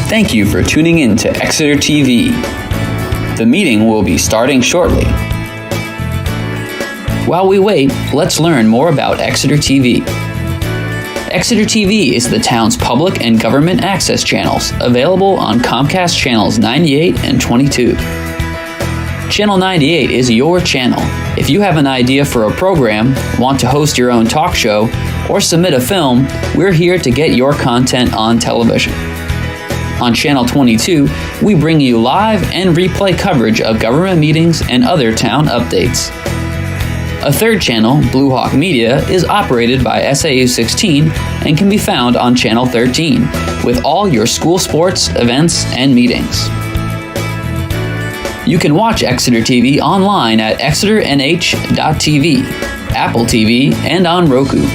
Thank you for tuning in to Exeter TV. The meeting will be starting shortly. While we wait, let's learn more about Exeter TV. Exeter TV is the town's public and government access channels, available on Comcast channels 98 and 22. Channel 98 is your channel. If you have an idea for a program, want to host your own talk show, or submit a film, we're here to get your content on television. On Channel 22, we bring you live and replay coverage of government meetings and other town updates. A third channel, Blue Hawk Media, is operated by SAU 16 and can be found on Channel 13, with all your school sports, events, and meetings. You can watch Exeter TV online at exeternh.tv, Apple TV, and on Roku.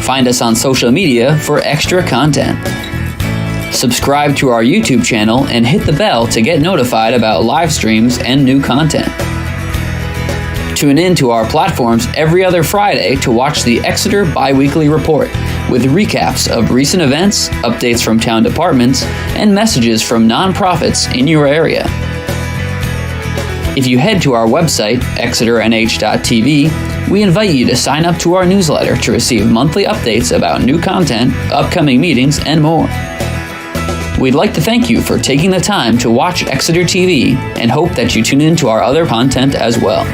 Find us on social media for extra content. Subscribe to our YouTube channel and hit the bell to get notified about live streams and new content. Tune in to our platforms every other Friday to watch the Exeter Biweekly Report, with recaps of recent events, updates from town departments, and messages from nonprofits in your area. If you head to our website, exeternh.tv, we invite you to sign up to our newsletter to receive monthly updates about new content, upcoming meetings, and more. We'd like to thank you for taking the time to watch Exeter TV and hope that you tune in to our other content as well.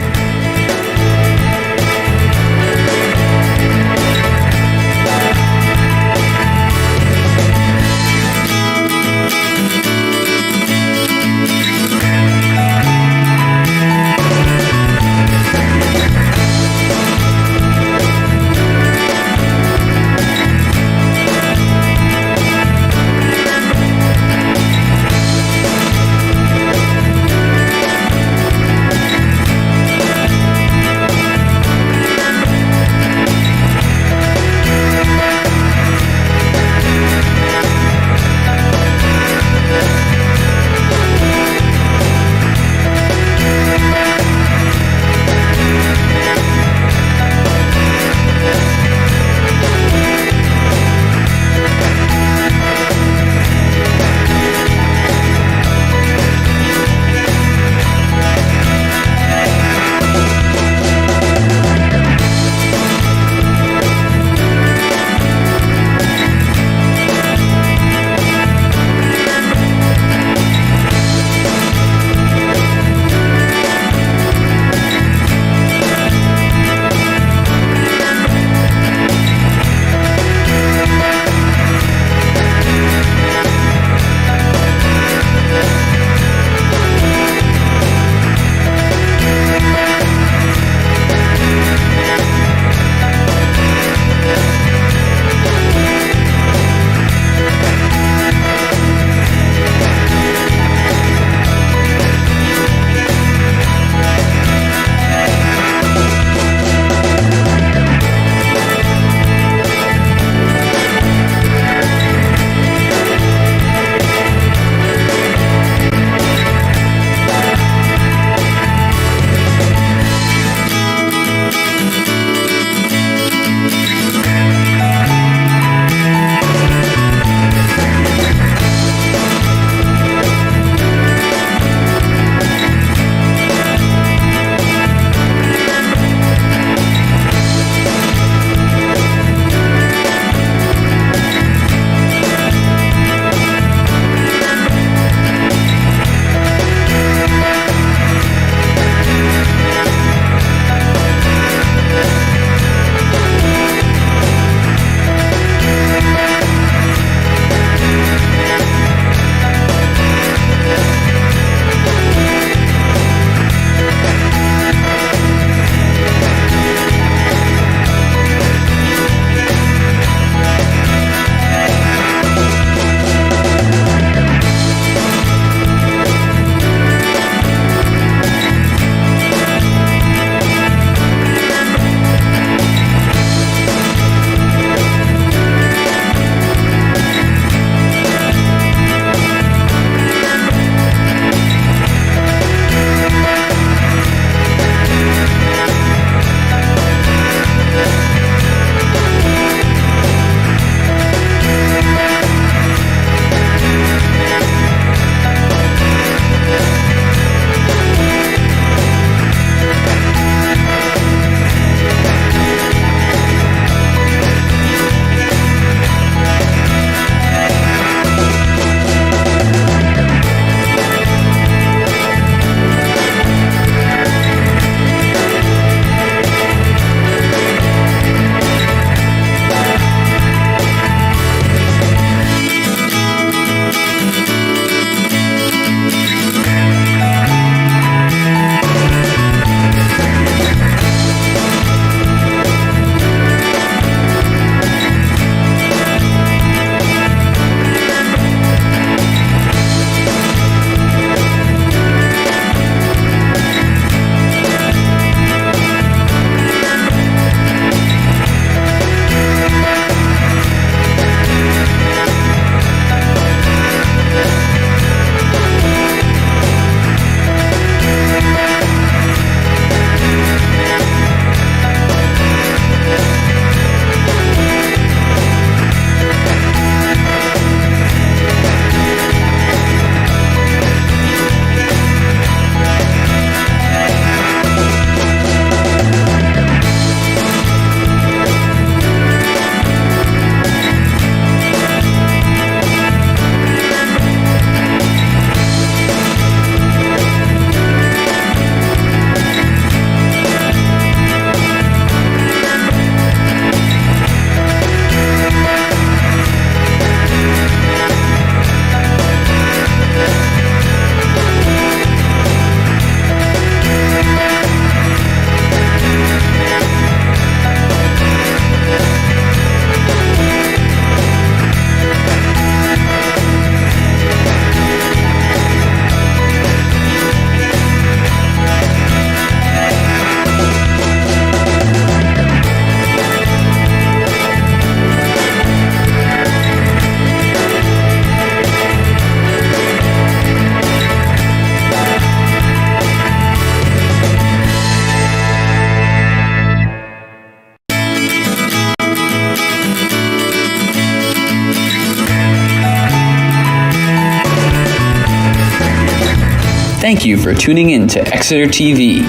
Thank you for tuning in to Exeter TV.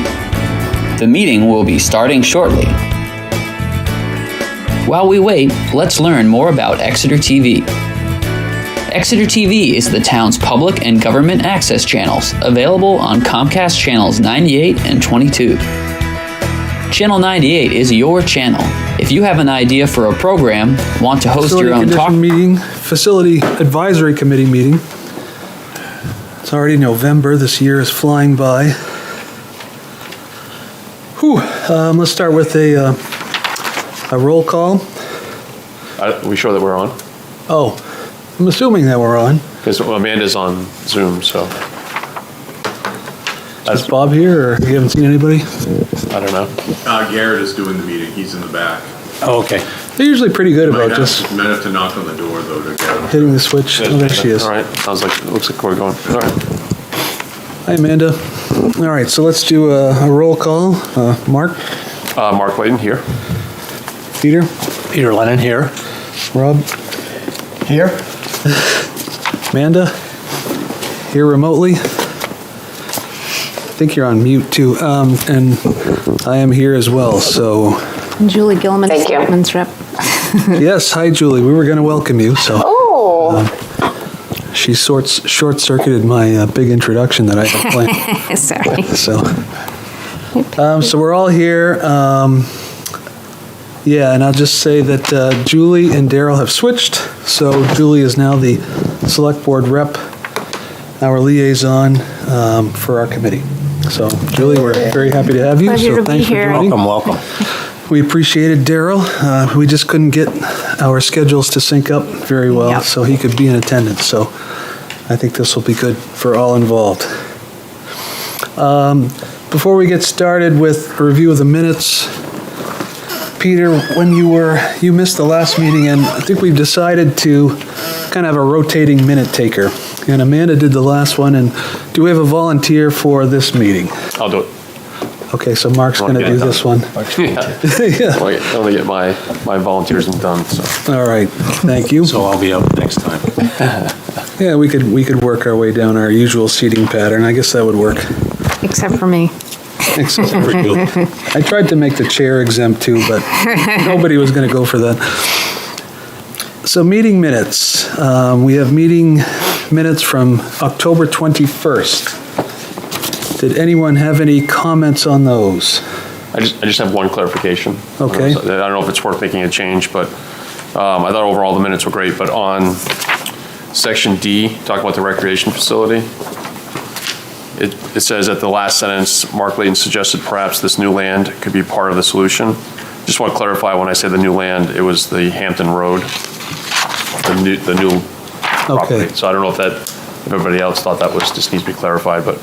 The meeting will be starting shortly. While we wait, let's learn more about Exeter TV. Exeter TV is the town's public and government access channels, available on Comcast channels 98 and 22. Channel 98 is your channel. If you have an idea for a program, want to host your own talk meeting, Facility Advisory Committee meeting. It's already November. This year is flying by. Let's start with a roll call. Are we sure that we're on? Oh, I'm assuming that we're on. Because Amanda's on Zoom, so. Is Bob here, or you haven't seen anybody? I don't know. Garrett is doing the meeting. He's in the back. Oh, okay. They're usually pretty good about just Might have to knock on the door, though, to get him. hitting the switch. Oh, there she is. All right, looks like we're going. All right. Hi, Amanda. All right, so let's do a roll call. Mark? Mark Layden here. Peter? Peter Lennon here. Rob? Here. Amanda? Here remotely? I think you're on mute too. And I am here as well, so. And Julie Gilman, Selectmen's rep. Yes, hi Julie. We were going to welcome you, so. She short-circuited my big introduction that I had planned. Sorry. So we're all here. Yeah, and I'll just say that Julie and Daryl have switched. So Julie is now the select board rep, our liaison for our committee. So Julie, we're very happy to have you. Pleasure So to be thanks for here. joining. Welcome. We appreciated Daryl. We just couldn't get our schedules to sync up very well, Yep. so he could be in attendance. So I think this will be good for all involved. Before we get started with a review of the minutes, Peter, when you missed the last meeting, and I think we've decided to kind of have a rotating minute taker. And Amanda did the last one, and do we have a volunteer for this meeting? I'll do it. Okay, so Mark's going to do this one. Yeah. I want to get my volunteers done, so. All right, thank you. So I'll be up next time. Yeah, we could work our way down our usual seating pattern. I guess that would work. Except for me. Except for you. I tried to make the chair exempt too, but nobody was going to go for that. So meeting minutes. We have meeting minutes from October 21st. Did anyone have any comments on those? I just have one clarification. Okay. So I don't know if it's worth making a change, but I thought overall the minutes were great, but on section D, talking about the recreation facility, it says at the last sentence, Mark Layton suggested perhaps this new land could be part of the solution. Just want to clarify, when I say the new land, it was the Hampton Road, the new property. Okay. So I don't know if everybody else thought that just needs to be clarified, but,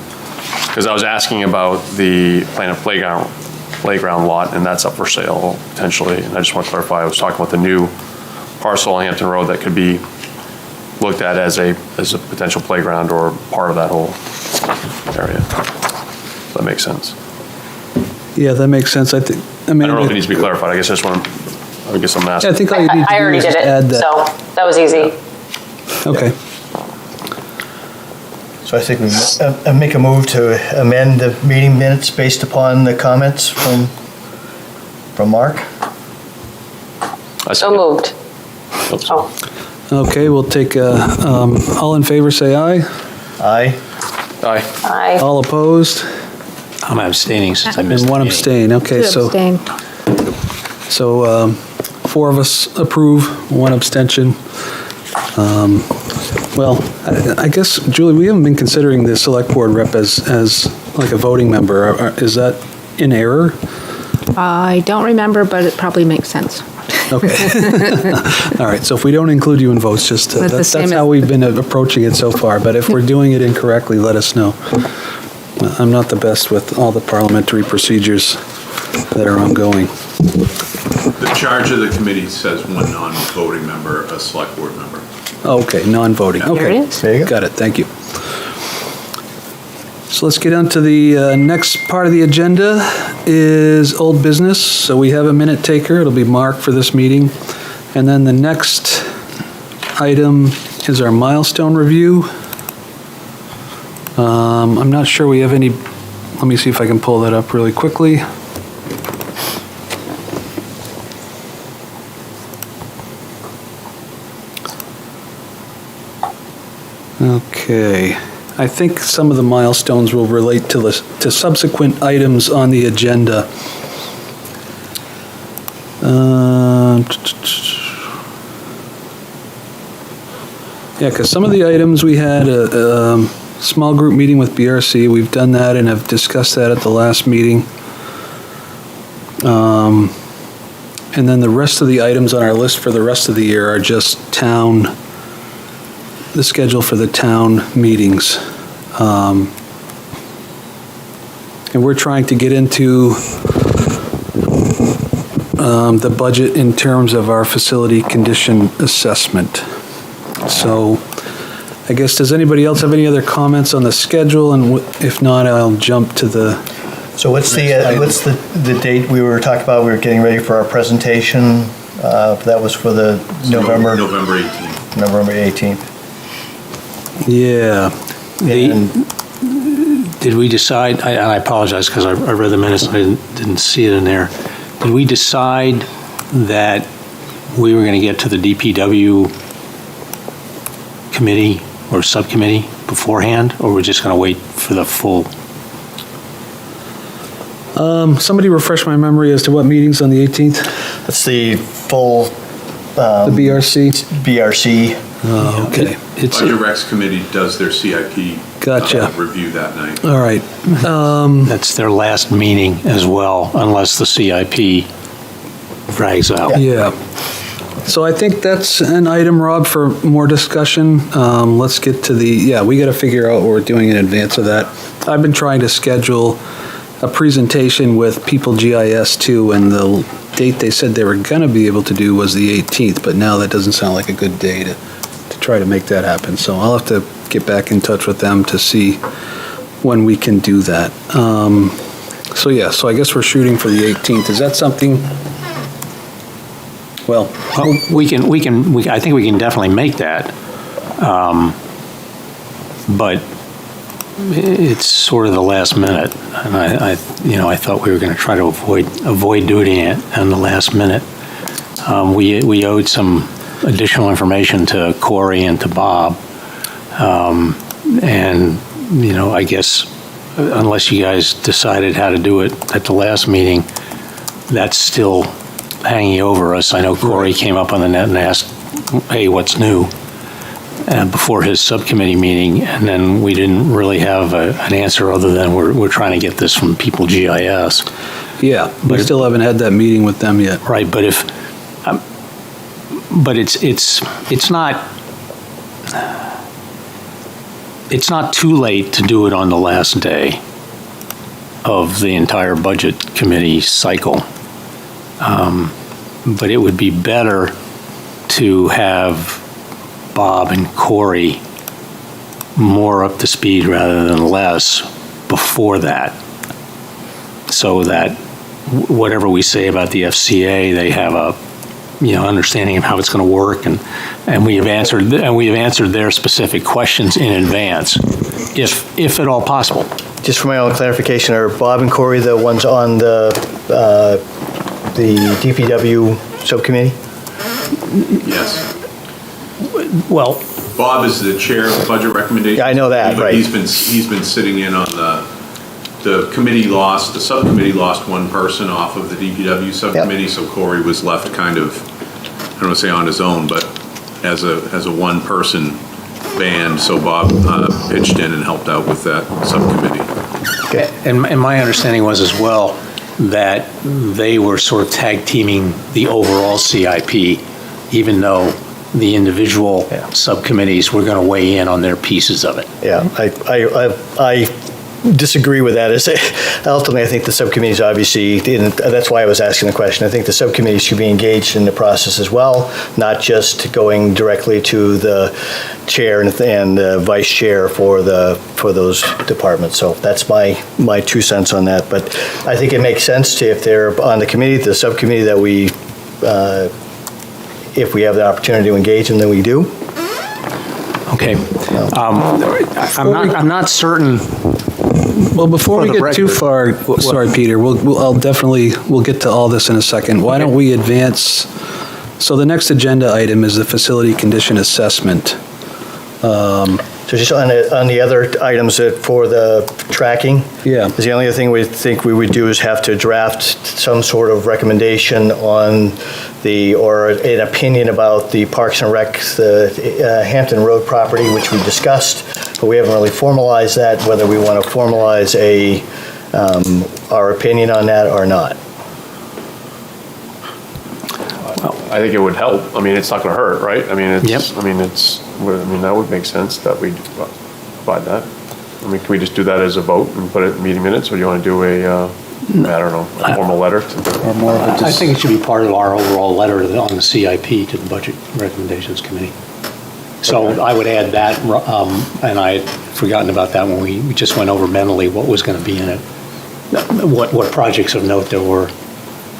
because I was asking about the Planet Playground lot, and that's up for sale potentially, and I just want to clarify, I was talking about the new parcel on Hampton Road that could be looked at as a potential playground or part of that whole area. If that makes sense. Yeah, that makes sense. I think. I don't know if it needs to be clarified. I guess I'm asking. Yeah, I think all you need to do already is did just add it, that. so that was easy. Okay. So I think we make a move to amend the meeting minutes based upon the comments from Mark. So moved. Oops. Oh, Okay, we'll take, all in favor, say aye. Aye. Aye. aye. All opposed? I'm abstaining since I missed And the one meeting. abstain. Okay, Two so. abstain. So 4 of us approve, 1 abstention. Well, I guess, Julie, we haven't been considering the select board rep as like a voting member. Is that in error? I don't remember, but it probably makes sense. Okay. All right, so if we don't include you in votes, just, That's the that's same how as- we've been approaching it so far. But if we're doing it incorrectly, let us know. I'm not the best with all the parliamentary procedures that are ongoing. The charge of the committee says 1 non-voting member, a select board member. Okay, non-voting. There Okay. it is. There you go. Got it, thank you. So let's get on to the next part of the agenda is old business. So we have a minute taker. It'll be Mark for this meeting. And then the next item is our milestone review. I'm not sure we have any, let me see if I can pull that up really quickly. Okay, I think some of the milestones will relate to subsequent items on the agenda. Yeah, because some of the items we had a small group meeting with BRC. We've done that and have discussed that at the last meeting. And then the rest of the items on our list for the rest of the year are just the schedule for the town meetings. And we're trying to get into the budget in terms of our facility condition assessment. So I guess, does anybody else have any other comments on the schedule? And if not, I'll jump to the... So what's the date we were talking about? We were getting ready for our presentation. That was for the November 18th. November 18th. Yeah. Did we decide, I apologize because I read the minutes and I didn't see it in there. Did we decide that we were going to get to the DPW committee or subcommittee beforehand, or we're just going to wait for the full? Somebody refresh my memory as to what meeting's on the 18th? That's the full The BRC? BRC. Oh, okay. Budget Recs Committee does their CIP. Gotcha. Review that night. All right. That's their last meeting as well, unless the CIP drags out. Yeah. So I think that's an item, Rob, for more discussion. Let's get to we got to figure out what we're doing in advance of that. I've been trying to schedule a presentation with People GIS too, and the date they said they were going to be able to do was the 18th, but now that doesn't sound like a good day to try to make that happen. So I'll have to get back in touch with them to see when we can do that. So I guess we're shooting for the 18th. Is that something? Well, I think we can definitely make that. But it's sort of the last minute, and I thought we were going to try to avoid doing it in the last minute. We owed some additional information to Corey and to Bob, and I guess unless you guys decided how to do it at the last meeting, that's still hanging over us. I know Corey came up on the net and asked, "Hey, what's new?" Before his subcommittee meeting, and then we didn't really have an answer other than we're trying to get this from People GIS. yeah, we still haven't had that meeting with them yet. Right, but it's not too late to do it on the last day of the entire budget committee cycle. But it would be better to have Bob and Corey more up to speed rather than less before that, so that whatever we say about the FCA, they have a understanding of how it's going to work, and we have answered their specific questions in advance, if at all possible. Just for my own clarification, are Bob and Corey the ones on the DPW subcommittee? Yes. Well, Bob is the chair of the budget recommendation. Yeah, I know that, but right. He's been sitting in on the subcommittee lost one person off of the DPW subcommittee, so Corey was left kind of, I don't want to say on his own, but as a one-person band, so Bob pitched in and helped out with that subcommittee. Okay. and my understanding was as well that they were sort of tag teaming the overall CIP, even though the individual subcommittees were going to weigh in on their pieces of it. Yeah, I disagree with that. Ultimately, I think the subcommittees obviously, and that's why I was asking the question. I think the subcommittees should be engaged in the process as well, not just going directly to the chair and the vice chair for those departments. So that's my 2 cents on that. But I think it makes sense to, if they're on the committee, the subcommittee, that we, if we have the opportunity to engage them, then we do. Okay. I'm not certain. Well, before For we the get too record. far, sorry, Peter, we'll get to all this in a second. Why don't we advance? So the next agenda item is the facility condition assessment. So just on the other items for the tracking? Yeah. Is the only other thing we think we would do is have to draft some sort of recommendation on or an opinion about the Parks and Rec, the Hampton Road property, which we discussed, but we haven't really formalized that, whether we want to formalize our opinion on that or not. I think it would help. I mean, it's not going to hurt, right? I mean, Yep. that would make sense that we provide that. I mean, can we just do that as a vote and put it in meeting minutes, or do you want to do a formal letter? Or more of a I think it should be part of our overall letter on the CIP to the Budget Recommendations Committee. So I would add that, and I had forgotten about that when we just went over mentally what was going to be in it, what projects of note there were.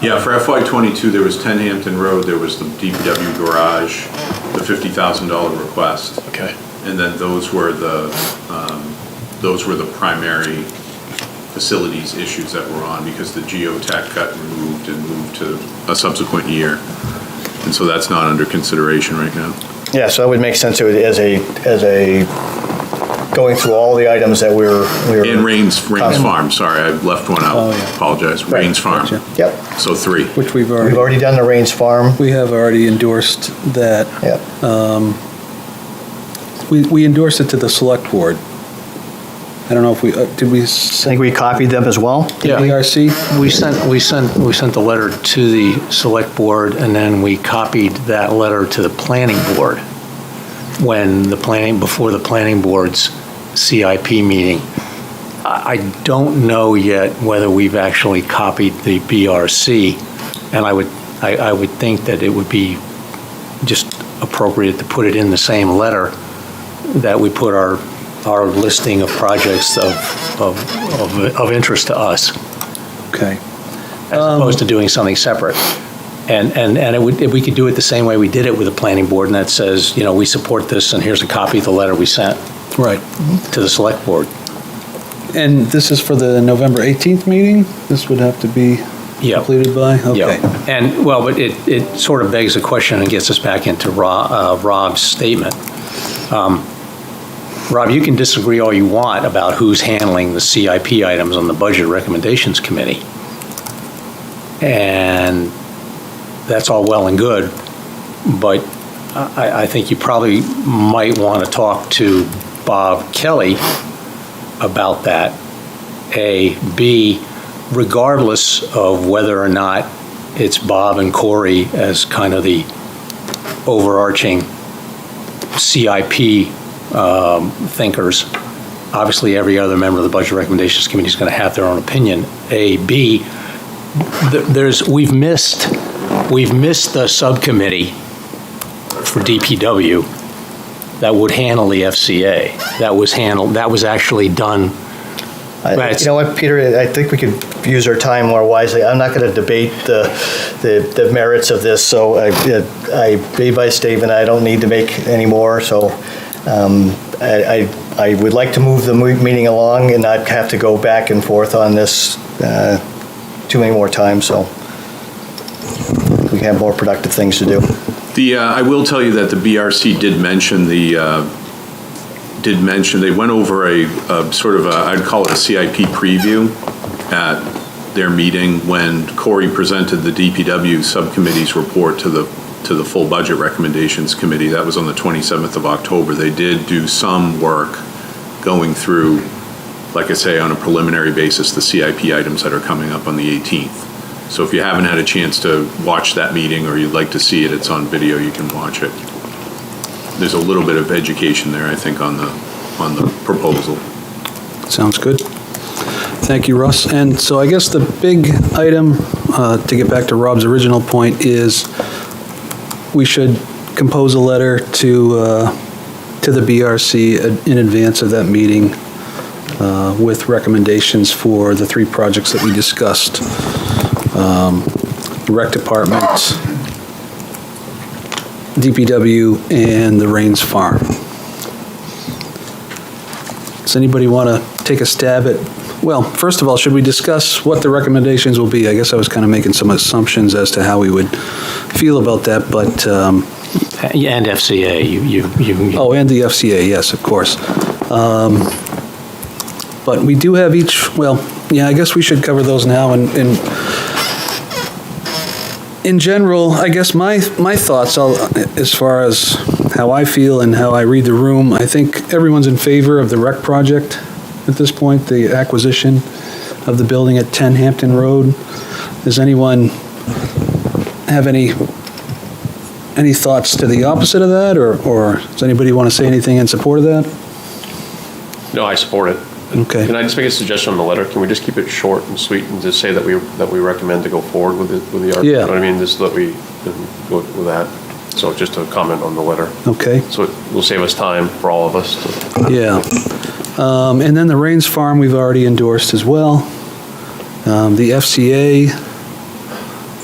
Yeah, for FY '22, there was 10 Hampton Road, there was the DPW garage, the $50,000 request. Okay. And then those were the primary facilities issues that were on, because the geotech got removed and moved to a subsequent year. And so that's not under consideration right now. Yeah, so that would make sense as a going through all the items that we were. And Rains Farm, sorry, I left one out. Oh, yeah. Apologize. Right. Rains Farm. Gotcha. Yep, So 3. which we've we've already done the Rains Farm. we have already endorsed that. Yep. We endorsed it to the select board. I don't know if did we I send think we copied them as well. Yeah. BRC? We sent the letter to the select board, and then we copied that letter to the planning board before the planning board's CIP meeting. I don't know yet whether we've actually copied the BRC, and I would think that it would be just appropriate to put it in the same letter that we put our listing of projects of interest to us, Okay. as opposed to doing something separate. And we could do it the same way we did it with the planning board, and that says, we support this, and here's a copy of the letter we sent Right. to the select board. And this is for the November 18th meeting? This would have to be Yeah. completed by? Okay. Yeah. And, well, but it sort of begs the question and gets us back into Rob's statement. Rob, you can disagree all you want about who's handling the CIP items on the Budget Recommendations Committee. And that's all well and good, but I think you probably might want to talk to Bob Kelly about that, A. B, regardless of whether or not it's Bob and Corey as kind of the overarching CIP thinkers. Obviously, every other member of the Budget Recommendations Committee is going to have their own opinion. A. B, we've missed the subcommittee for DPW that would handle the FCA. That was actually done. You know what, Peter, I think we could use our time more wisely. I'm not going to debate the merits of this, so I made my statement. I don't need to make any more, so I would like to move the meeting along and not have to go back and forth on this too many more times, so we can have more productive things to do. I will tell you that the BRC did mention they went over a sort of I'd call it a CIP preview at their meeting when Corey presented the DPW subcommittee's report to the full Budget Recommendations Committee. That was on the 27th of October. They did do some work going through, like I say, on a preliminary basis, the CIP items that are coming up on the 18th. So if you haven't had a chance to watch that meeting or you'd like to see it, it's on video, you can watch it. There's a little bit of education there, I think, on the proposal. Sounds good. Thank you, Russ. And so I guess the big item, to get back to Rob's original point, is we should compose a letter to the BRC in advance of that meeting with recommendations for the 3 projects that we discussed. The Rec Department, DPW, and the Rains Farm. Does anybody want to take a stab at, well, first of all, should we discuss what the recommendations will be? I guess I was kind of making some assumptions as to how we would feel about that, but, And FCA, you. oh, and the FCA, yes, of course. But we do have each, well, yeah, I guess we should cover those now. And in general, I guess my thoughts, as far as how I feel and how I read the room, I think everyone's in favor of the rec project at this point, the acquisition of the building at 10 Hampton Road. Does anyone have any thoughts to the opposite of that, or does anybody want to say anything in support of that? No, I support it. Okay. Can I just make a suggestion on the letter? Can we just keep it short and sweet and just say that we recommend to go forward with the article? Yeah. You know what I mean? Just that we go with that. So just a comment on the letter. Okay. So it will save us time for all of us. Yeah. And then the Rains Farm, we've already endorsed as well. The FCA,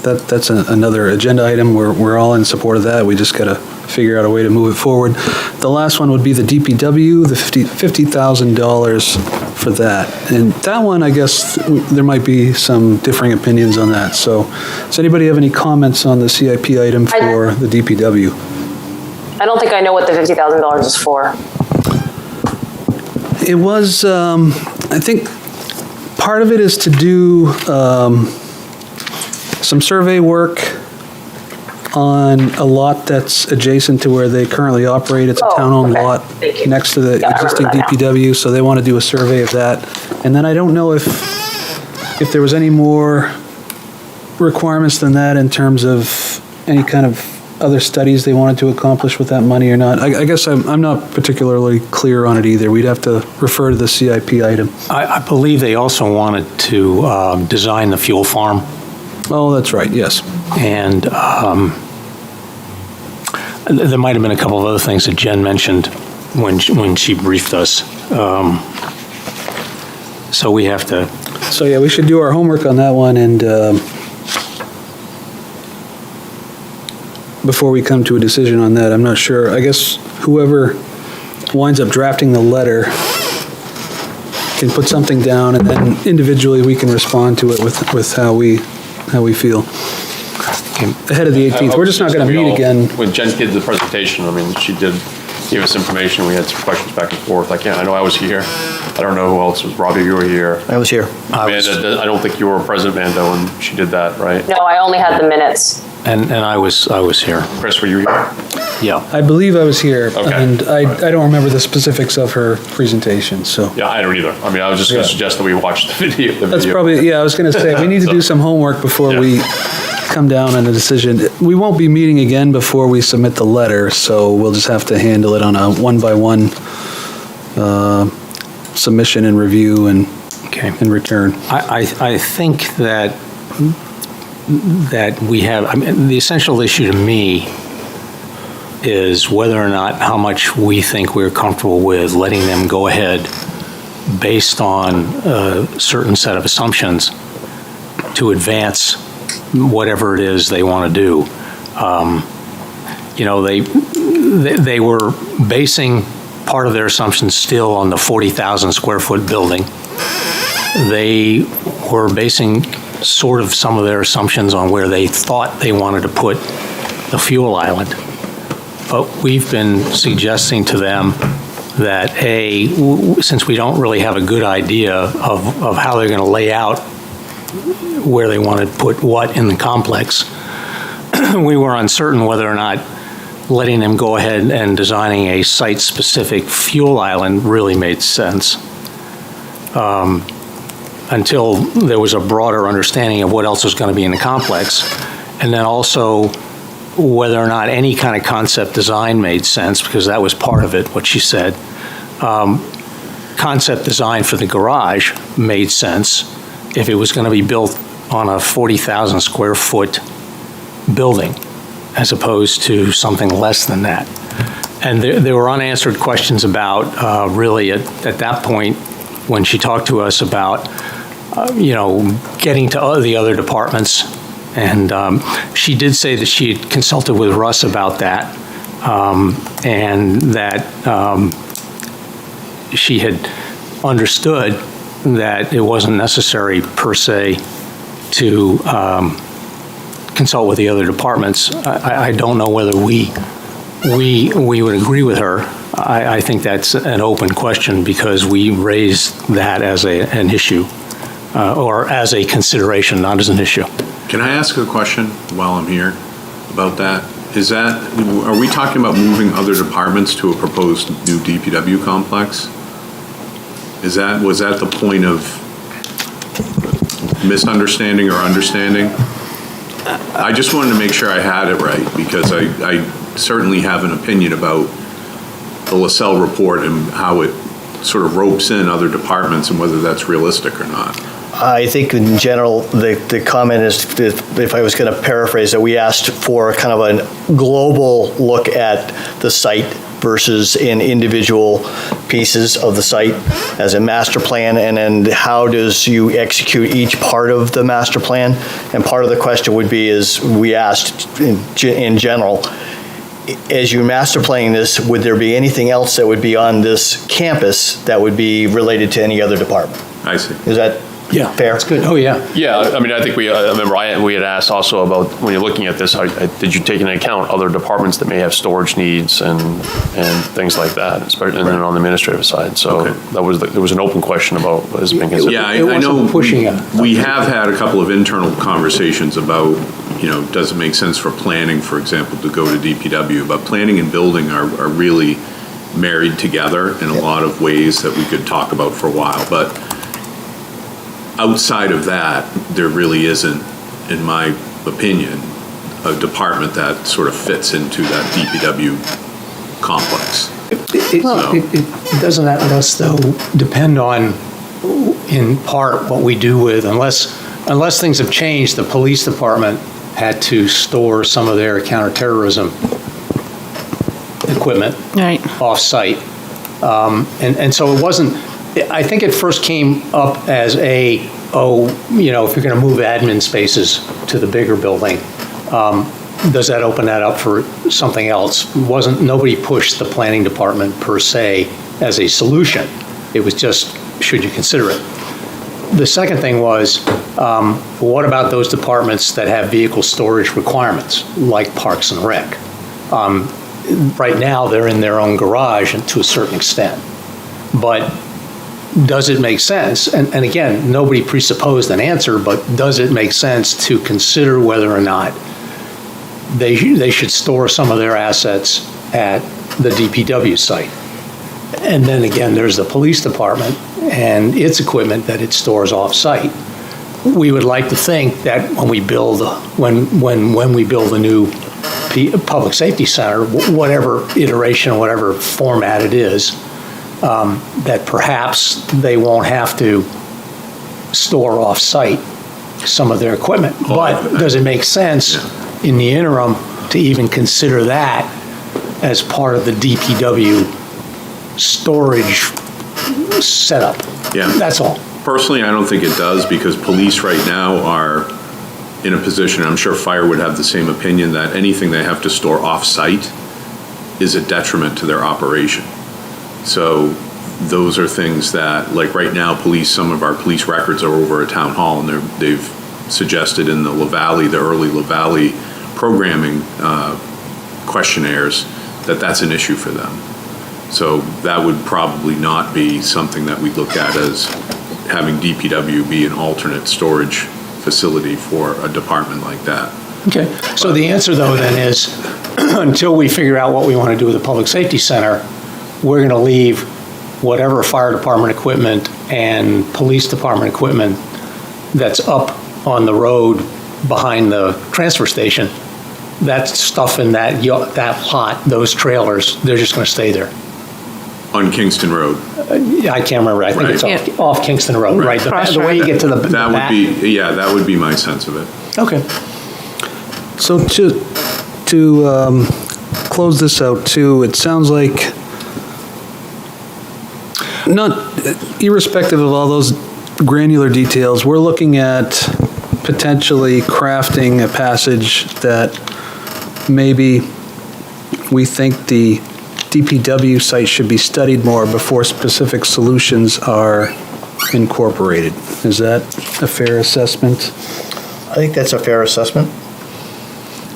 that's another agenda item. We're all in support of that. We just got to figure out a way to move it forward. The last one would be the DPW, the $50,000 for that. And that one, I guess, there might be some differing opinions on that. So does anybody have any comments on the CIP item for the DPW? I don't think I know what the $50,000 is for. It was, I think, part of it is to do some survey work on a lot that's adjacent to where they currently operate. It's a town-owned okay. lot Thank you. next to the Yeah, I existing remember that now. DPW, so they want to do a survey of that. And then I don't know if there was any more requirements than that in terms of any kind of other studies they wanted to accomplish with that money or not. I guess I'm not particularly clear on it either. We'd have to refer to the CIP item. I believe they also wanted to design the fuel farm, Oh, that's right, yes. and there might have been a couple of other things that Jen mentioned when she briefed us. So we have to. So yeah, we should do our homework on that one, and before we come to a decision on that, I'm not sure. I guess whoever winds up drafting the letter can put something down, and then individually we can respond to it with how we feel. Ahead of the 18th. We're just not going to meet again. When Jen did the presentation, I mean, she did give us information. We had some questions back and forth. I know I was here. I don't know who else was. Robbie, you were here. I was here. I don't think you were present, Mando, when she did that, right? No, I only had the minutes. And I was here. Chris, were you here? Yeah. I believe I was here, Okay. and I don't remember the specifics of her presentation, so. Yeah, I don't either. I mean, I was just going to suggest that we watch the video. That's probably, yeah, I was going to say, we need to do some homework before we come down on a decision. We won't be meeting again before we submit the letter, so we'll just have to handle it on a one-by-one submission and review and return. I think that we have, I mean, the essential issue to me is whether or not how much we think we're comfortable with letting them go ahead based on a certain set of assumptions to advance whatever it is they want to do. They were basing part of their assumptions still on the 40,000 square foot building. They were basing sort of some of their assumptions on where they thought they wanted to put the fuel island. But we've been suggesting to them that, since we don't really have a good idea of how they're going to lay out where they want to put what in the complex, we were uncertain whether or not letting them go ahead and designing a site-specific fuel island really made sense. Until there was a broader understanding of what else was going to be in the complex, and then also whether or not any kind of concept design made sense, because that was part of it, what she said. Concept design for the garage made sense if it was going to be built on a 40,000 square foot building, as opposed to something less than that. And there were unanswered questions about, really, at that point, when she talked to us about, getting to the other departments. And she did say that she had consulted with Russ about that, and that she had understood that it wasn't necessary per se to consult with the other departments. I don't know whether we would agree with her. I think that's an open question because we raised that as an issue or as a consideration, not as an issue. Can I ask a question while I'm here about that? Are we talking about moving other departments to a proposed new DPW complex? Was that the point of misunderstanding or understanding? I just wanted to make sure I had it right because I certainly have an opinion about the LaSalle report and how it sort of ropes in other departments and whether that's realistic or not. I think in general, the comment is, if I was going to paraphrase it, we asked for kind of a global look at the site versus in individual pieces of the site as a master plan, and then how does you execute each part of the master plan? And part of the question would be is we asked in general, as you master planning this, would there be anything else that would be on this campus that would be related to any other department? I see. Is that Yeah, fair? that's good. Oh, yeah. Yeah, I mean, I think I remember we had asked also about, when you're looking at this, did you take into account other departments that may have storage needs and things like that, especially and then on the administrative side? So Okay. there was an open question about what has been considered. Yeah, It I know wasn't pushing it. we have had a couple of internal conversations about, does it make sense for planning, for example, to go to DPW? But planning and building are really married together in a lot of ways that we could talk about for a while. But outside of that, there really isn't, in my opinion, a department that sort of fits into that DPW complex. It doesn't that us, though, depend on, in part, what we do with, unless things have changed, the police department had to store some of their counterterrorism equipment Right. off-site. And so it wasn't, I think it first came up as if you're going to move admin spaces to the bigger building, does that open that up for something else? Nobody pushed the planning department per se as a solution. It was just, should you consider it? The second thing was, what about those departments that have vehicle storage requirements, like Parks and Rec? Right now, they're in their own garage and to a certain extent. But does it make sense? And again, nobody presupposed an answer, but does it make sense to consider whether or not they should store some of their assets at the DPW site? And then again, there's the police department and its equipment that it stores off-site. We would like to think that when we build a new public safety center, whatever iteration, whatever format it is, that perhaps they won't have to store off-site some of their equipment. But does it make sense in the interim to even consider that as part of the DPW storage setup? Yeah. That's all. Personally, I don't think it does because police right now are in a position, I'm sure fire would have the same opinion, that anything they have to store off-site is a detriment to their operation. So those are things that, like right now, some of our police records are over at Town Hall, and they've suggested in the early LaValle programming questionnaires, that's an issue for them. So that would probably not be something that we look at as having DPW be an alternate storage facility for a department like that. Okay. So the answer, though, then is, until we figure out what we want to do with the public safety center, we're going to leave whatever fire department equipment and police department equipment that's up on the road behind the transfer station. That stuff in that lot, those trailers, they're just going to stay there. On Kingston Road. I can't remember. I think Right. it's off Kingston Road, right? The way you get to the back. That would be my sense of it. Okay. So to close this out too, it sounds like, irrespective of all those granular details, we're looking at potentially crafting a passage that maybe we think the DPW site should be studied more before specific solutions are incorporated. Is that a fair assessment? I think that's a fair assessment.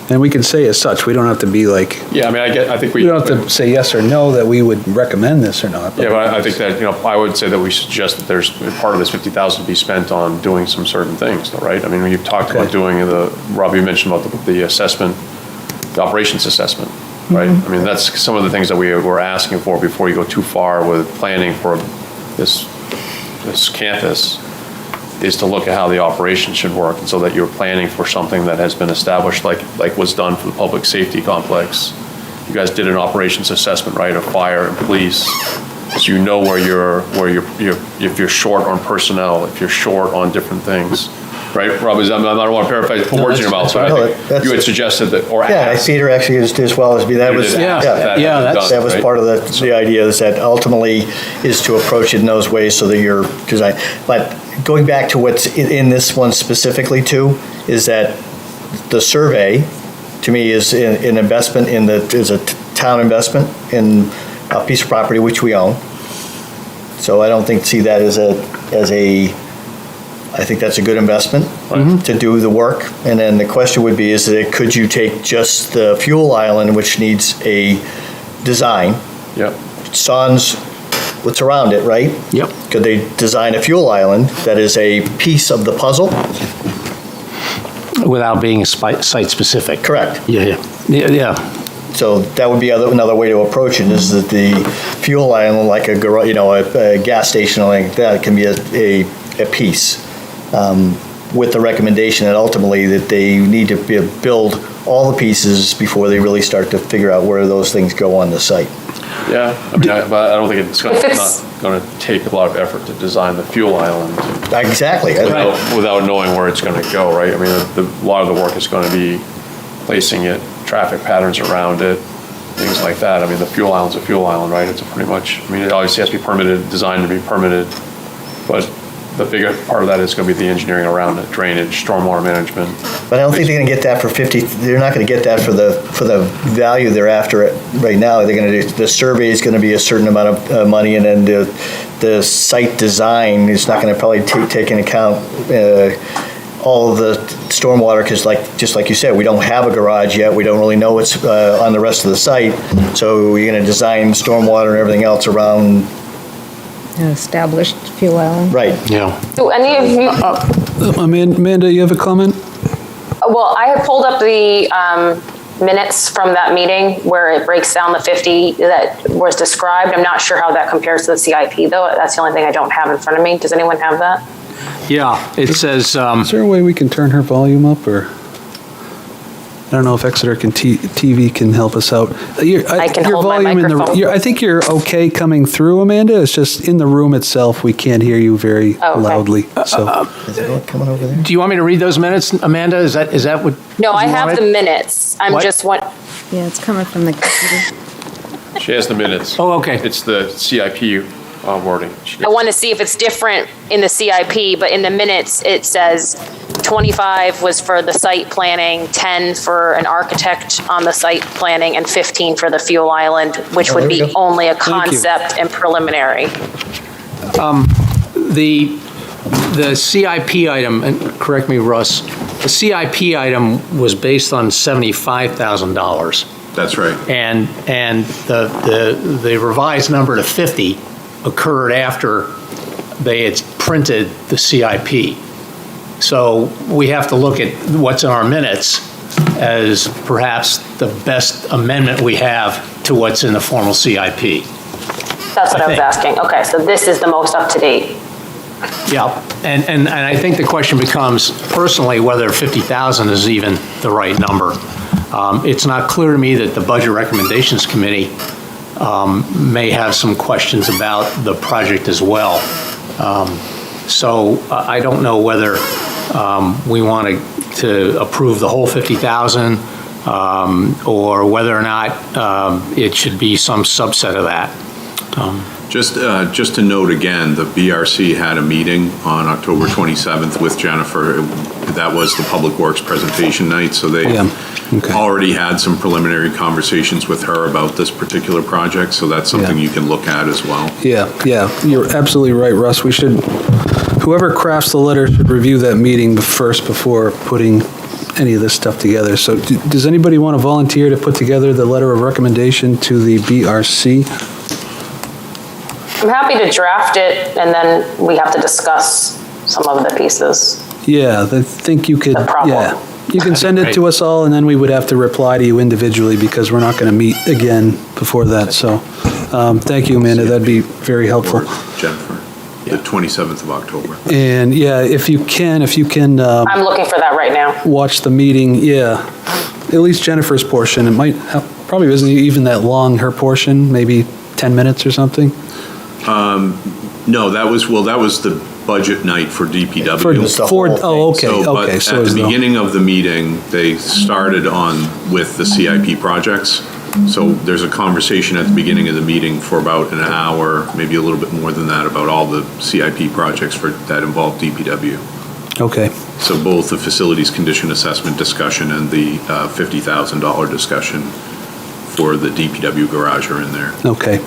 And we can say as such, we don't have to be like, Yeah, I mean, I think we don't have to say yes or no that we would recommend this or not. Yeah, but I think that, I would say that we suggest that there's, part of this 50,000 be spent on doing some certain things, right? I mean, when you've talked about doing Rob, you mentioned about the assessment, the operations assessment, right? I mean, that's some of the things that we were asking for before you go too far with planning for this campus, is to look at how the operation should work, and so that you're planning for something that has been established, like was done for the public safety complex. You guys did an operations assessment, right, of fire and police, so you know where if you're short on personnel, if you're short on different things, right? Rob, I don't want to paraphrase, put words in your mouth, but I think you had suggested that, or asked. Peter actually as well as me. That was that was part of the idea, is that ultimately is to approach it in those ways so that you're design. But going back to what's in this one specifically too, is that the survey, to me, is an investment is a town investment in a piece of property which we own. So I don't see that as a I think that's a good investment to do the work. And then the question would be, could you take just the fuel island, which needs a design? Yep. Sans what's around it, right? Yep. Could they design a fuel island that is a piece of the puzzle? Without being site-specific. Correct. Yeah. So that would be another way to approach it, is that the fuel island, like a garage, a gas station like that, can be a piece. With the recommendation that ultimately that they need to build all the pieces before they really start to figure out where those things go on the site. Yeah, I mean, but I don't think it's not going to take a lot of effort to design the fuel island. Exactly. Without knowing where it's going to go, right? I mean, a lot of the work is going to be placing it, traffic patterns around it, things like that. I mean, the fuel island's a fuel island, right? It's pretty much, I mean, it obviously has to be permitted, designed to be permitted, but the bigger part of that is going to be the engineering around it, drainage, stormwater management. But I don't think they're going to get that for 50. They're not going to get that for the value they're after it right now. They're going to the survey is going to be a certain amount of money, and then the site design is not going to probably take into account all of the stormwater, because just like you said, we don't have a garage yet. We don't really know what's on the rest of the site. So you're going to design stormwater and everything else around. An established fuel island. Right. Yeah. Do any of you, Amanda, you have a comment? well, I had pulled up the minutes from that meeting where it breaks down the 50 that was described. I'm not sure how that compares to the CIP, though. That's the only thing I don't have in front of me. Does anyone have that? Yeah, it says, Is there a way we can turn her volume up, or? I don't know if Exeter TV can help us out. I can hold my microphone. I think you're okay coming through, Amanda. It's just in the room itself, we can't hear you very loudly. So, Is it coming over there? do you want me to read those minutes, Amanda? Is that what? No, I you have wanted? the minutes. I'm What? just one. Yeah, it's coming from the computer. She has the minutes. Oh, okay. It's the CIP wording. I want to see if it's different in the CIP, but in the minutes, it says 25 was for the site planning, 10 for an architect on the site planning, and 15 for the fuel island, which would there we be go. only a you. concept and preliminary. The CIP item, and correct me, Russ, the CIP item was based on $75,000. That's right. And the revised number to 50 occurred after they had printed the CIP. So we have to look at what's in our minutes as perhaps the best amendment we have to what's in the formal CIP. That's what I was think. asking. Okay, so this is the most up to date. Yeah, and I think the question becomes personally whether 50,000 is even the right number. It's not clear to me that the Budget Recommendations Committee may have some questions about the project as well. So I don't know whether we want to approve the whole 50,000 or whether or not it should be some subset of that. Just to note again, the BRC had a meeting on October 27th with Jennifer. That was the Public Works presentation night, so they already had some preliminary conversations with her about this particular project, so that's something you can look at as well. Yeah, you're absolutely right, Russ. We should, whoever crafts the letter should review that meeting first before putting any of this stuff together. So does anybody want to volunteer to put together the letter of recommendation to the BRC? I'm happy to draft it, and then we have to discuss some of the pieces. Yeah, I think you could, The problem. yeah. You can send it to us all, and then we would have to reply to you individually because we're not going to meet again before that. So thank you, Amanda. That'd be very helpful. Or Jennifer, the 27th of October. And yeah, if you can, I'm looking for that right now. watch the meeting, at least Jennifer's portion. It might, probably isn't even that long, her portion, maybe 10 minutes or something. No, that was the budget night for DPW. Okay. So at the beginning of the meeting, they started with the CIP projects. So there's a conversation at the beginning of the meeting for about an hour, maybe a little bit more than that, about all the CIP projects that involve DPW. Okay. So both the facilities condition assessment discussion and the $50,000 discussion for the DPW garage are in there. Okay.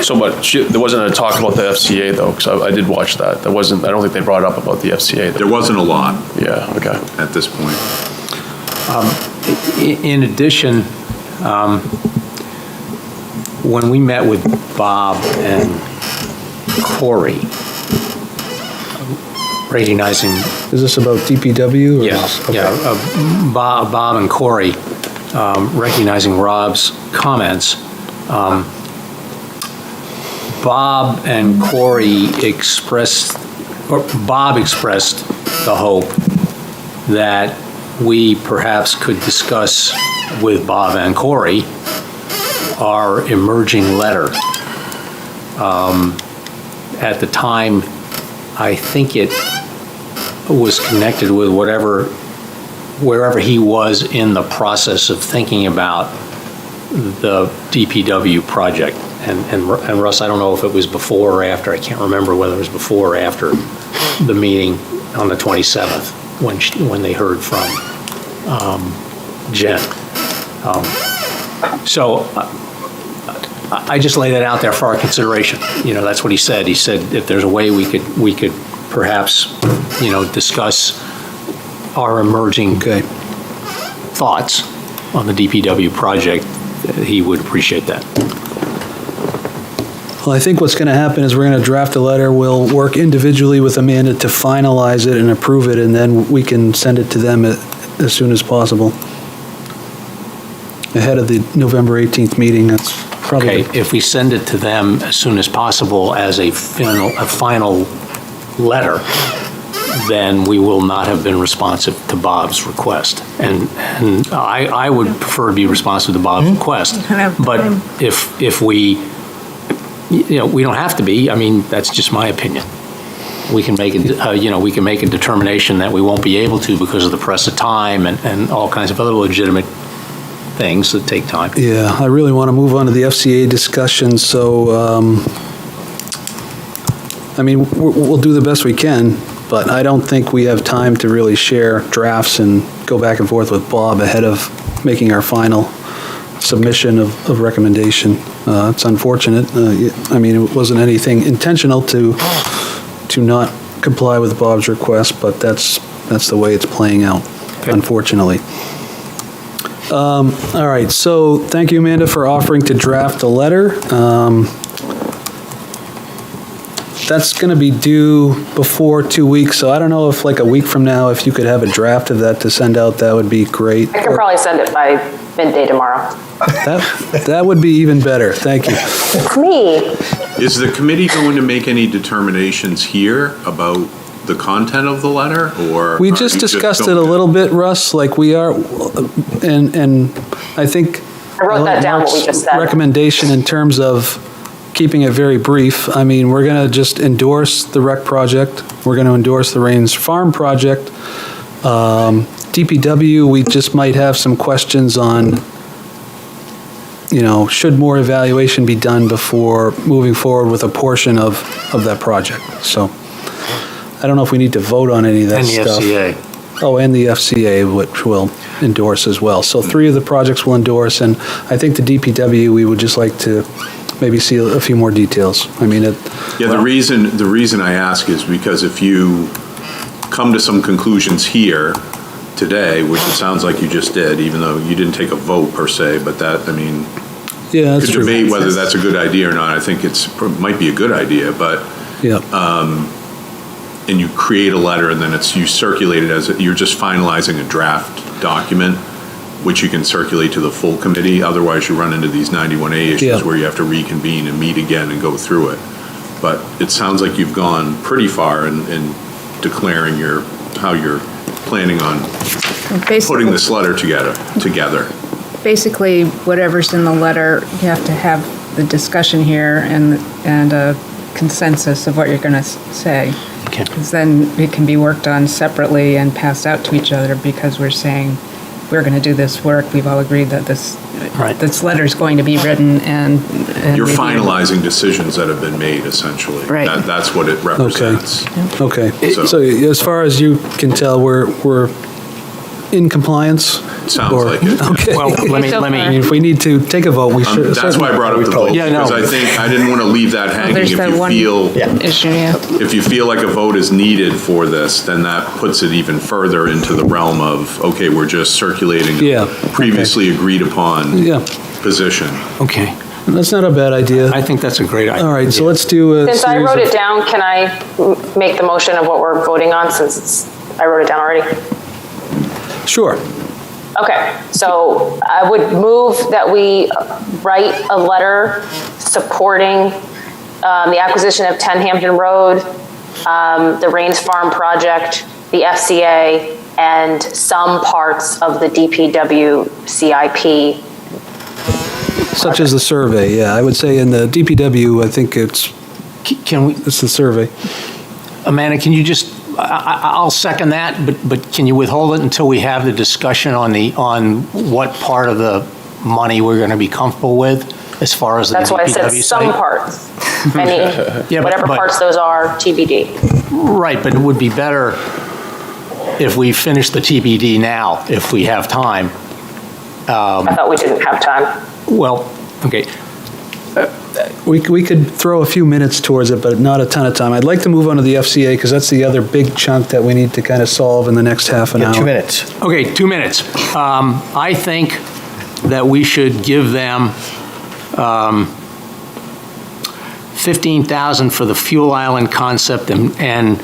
There wasn't a talk about the FCA though, because I did watch that. I don't think they brought up about the FCA. There wasn't a lot. Yeah, okay. At this point. In addition, when we met with Bob and Corey, recognizing... Is this about DPW? Or Bob and Corey, recognizing Rob's comments, Bob and Corey Bob expressed the hope that we perhaps could discuss with Bob and Corey our emerging letter. At the time, I think it was connected with wherever he was in the process of thinking about the DPW project. And Russ, I don't know if it was before or after. I can't remember whether it was before or after the meeting on the 27th when they heard from Jen. So I just lay that out there for our consideration. That's what he said. He said if there's a way we could perhaps discuss our emerging thoughts on the DPW project, he would appreciate that. Well, I think what's going to happen is we're going to draft a letter. We'll work individually with Amanda to finalize it and approve it, and then we can send it to them as soon as possible. Ahead of the November 18th meeting. That's probably... Okay, if we send it to them as soon as possible as a final letter, then we will not have been responsive to Bob's request. And I would prefer to be responsive to Bob's request. But if we don't have to be. I mean, that's just my opinion. We can make a determination that we won't be able to because of the press of time and all kinds of other legitimate things that take time. Yeah, I really want to move on to the FCA discussion. So, we'll do the best we can, but I don't think we have time to really share drafts and go back and forth with Bob ahead of making our final submission of recommendation. It's unfortunate. It wasn't anything intentional to not comply with Bob's request, but that's the way it's playing out, unfortunately. All right, so thank you, Amanda, for offering to draft a letter. That's going to be due before 2 weeks, so I don't know if like a week from now, if you could have a draft of that to send out, that would be great. I could probably send it by midday tomorrow. That would be even better. Thank you. It's me. Is the committee going to make any determinations here about the content of the letter, or? We just discussed it a little bit, Russ, like we are, and I think I wrote that down, what we just said. Recommendation in terms of keeping it very brief. We're going to just endorse the rec project. We're going to endorse the Rains Farm project. DPW, we just might have some questions on should more evaluation be done before moving forward with a portion of that project? So I don't know if we need to vote on any of that And the stuff. FCA. Oh, and the FCA, which will endorse as well. So 3 of the projects will endorse, and I think the DPW, we would just like to maybe see a few more details. I mean, Yeah, the reason I ask is because if you come to some conclusions here today, which it sounds like you just did, even though you didn't take a vote per se, but that, I mean, yeah, that's could true. debate whether that's a good idea or not. I think it might be a good idea, but, Yeah, and you create a letter and then you circulate it you're just finalizing a draft document, which you can circulate to the full committee. Otherwise, you run into these 91A issues Yeah. where you have to reconvene and meet again and go through it. But it sounds like you've gone pretty far in declaring how you're planning on putting this letter together. Basically, whatever's in the letter, you have to have the discussion here and a consensus of what you're going to say. Okay. Because then it can be worked on separately and passed out to each other because we're saying, we're going to do this work. We've all agreed that this letter's going to be written and You're reviewed. finalizing decisions that have been made, essentially. Right. That's what it represents. okay. So- So as far as you can tell, we're in compliance? Sounds Or- like it. Okay. Well, let So me, I mean, if we need to take a vote, we should. That's why I brought up the vote, Yeah, no. because I didn't want to leave that hanging. There's If that you one feel, issue, yeah. if you feel like a vote is needed for this, then that puts it even further into the realm of, okay, we're just circulating Yeah, a previously agreed upon Yeah, position. okay. that's not a bad idea. I think that's a great idea. All right, so let's do a Since I series wrote of- it down, can I make the motion of what we're voting on since I wrote it down already? Sure. Okay, so I would move that we write a letter supporting the acquisition of 10 Hampton Road, the Rains Farm project, the FCA, and some parts of the DPW CIP. Such as the survey, yeah. I would say in the DPW, I think it's Can the survey. Amanda, can you just, I'll second that, but can you withhold it until we have the discussion on what part of the money we're going to be comfortable with as far as the That's why I said DPW some site? parts. Any, Yeah, whatever but- parts those are, TBD. Right, but it would be better if we finish the TBD now, if we have time. I thought we didn't have time. Well, okay, We could throw a few minutes towards it, but not a ton of time. I'd like to move on to the FCA because that's the other big chunk that we need to kind of solve in the next half an hour. 2 minutes. okay, 2 minutes. I think that we should give them $15,000 for the fuel island concept and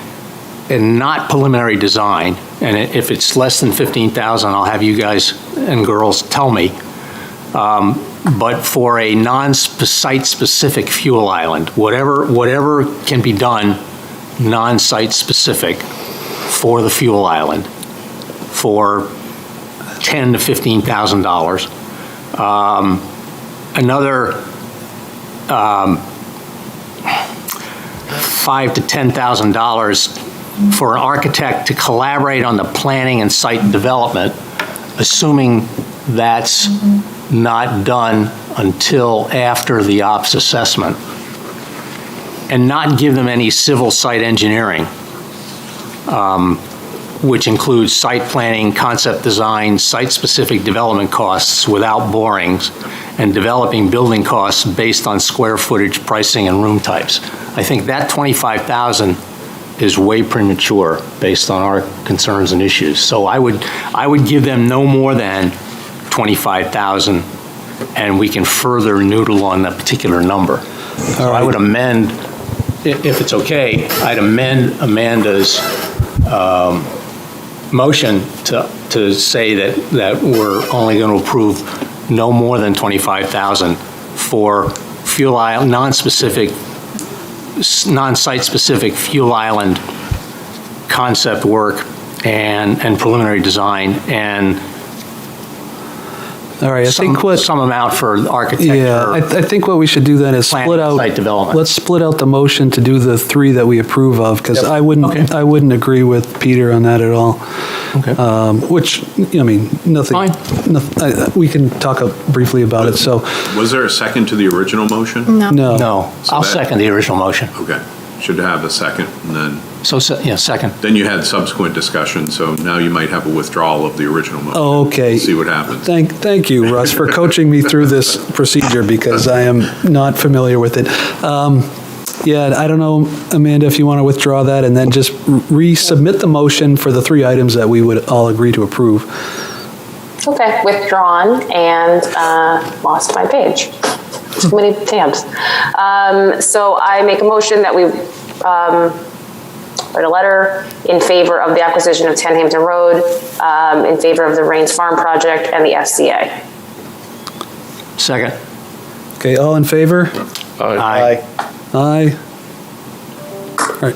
not preliminary design. And if it's less than $15,000, I'll have you guys and girls tell me. But for a non-site-specific fuel island, whatever can be done non-site-specific for the fuel island for $10,000 to $15,000. Another $5,000 to $10,000 for an architect to collaborate on the planning and site development, assuming that's not done until after the ops assessment, and not give them any civil site engineering, which includes site planning, concept design, site-specific development costs without borings, and developing building costs based on square footage, pricing, and room types. I think that $25,000 is way premature based on our concerns and issues. So I would give them no more than $25,000, and we can further noodle on that particular number. So I would amend, if it's okay, I'd amend Amanda's motion to say that we're only going to approve no more than $25,000 for fuel island, non-site-specific fuel island concept work and preliminary design, and All right, I think what... Some amount for architecture. Yeah, I think what we should do then is Planning, split out... site development. Let's split out the motion to do the 3 that we approve of, because Yep. I wouldn't agree with Peter on that at all. Okay. Which, I mean, nothing... Fine. We can talk briefly about it, so... Was there a second to the original motion? No. No, I'll that- second the original motion. Okay, should have a second, and So, second. then you had subsequent discussion, so now you might have a withdrawal of the original motion. Oh, okay. See what happens. Thank you, Russ, for coaching me through this procedure, because I am not familiar with it. Yeah, I don't know, Amanda, if you want to withdraw that and then just resubmit the motion for the 3 items that we would all agree to approve. Okay, withdrawn and lost my page. Too many tabs. So I make a motion that we write a letter in favor of the acquisition of 10 Hampton Road, in favor of the Rains Farm project and the SCA. Second. Okay, all in favor? Aye. Aye. All right.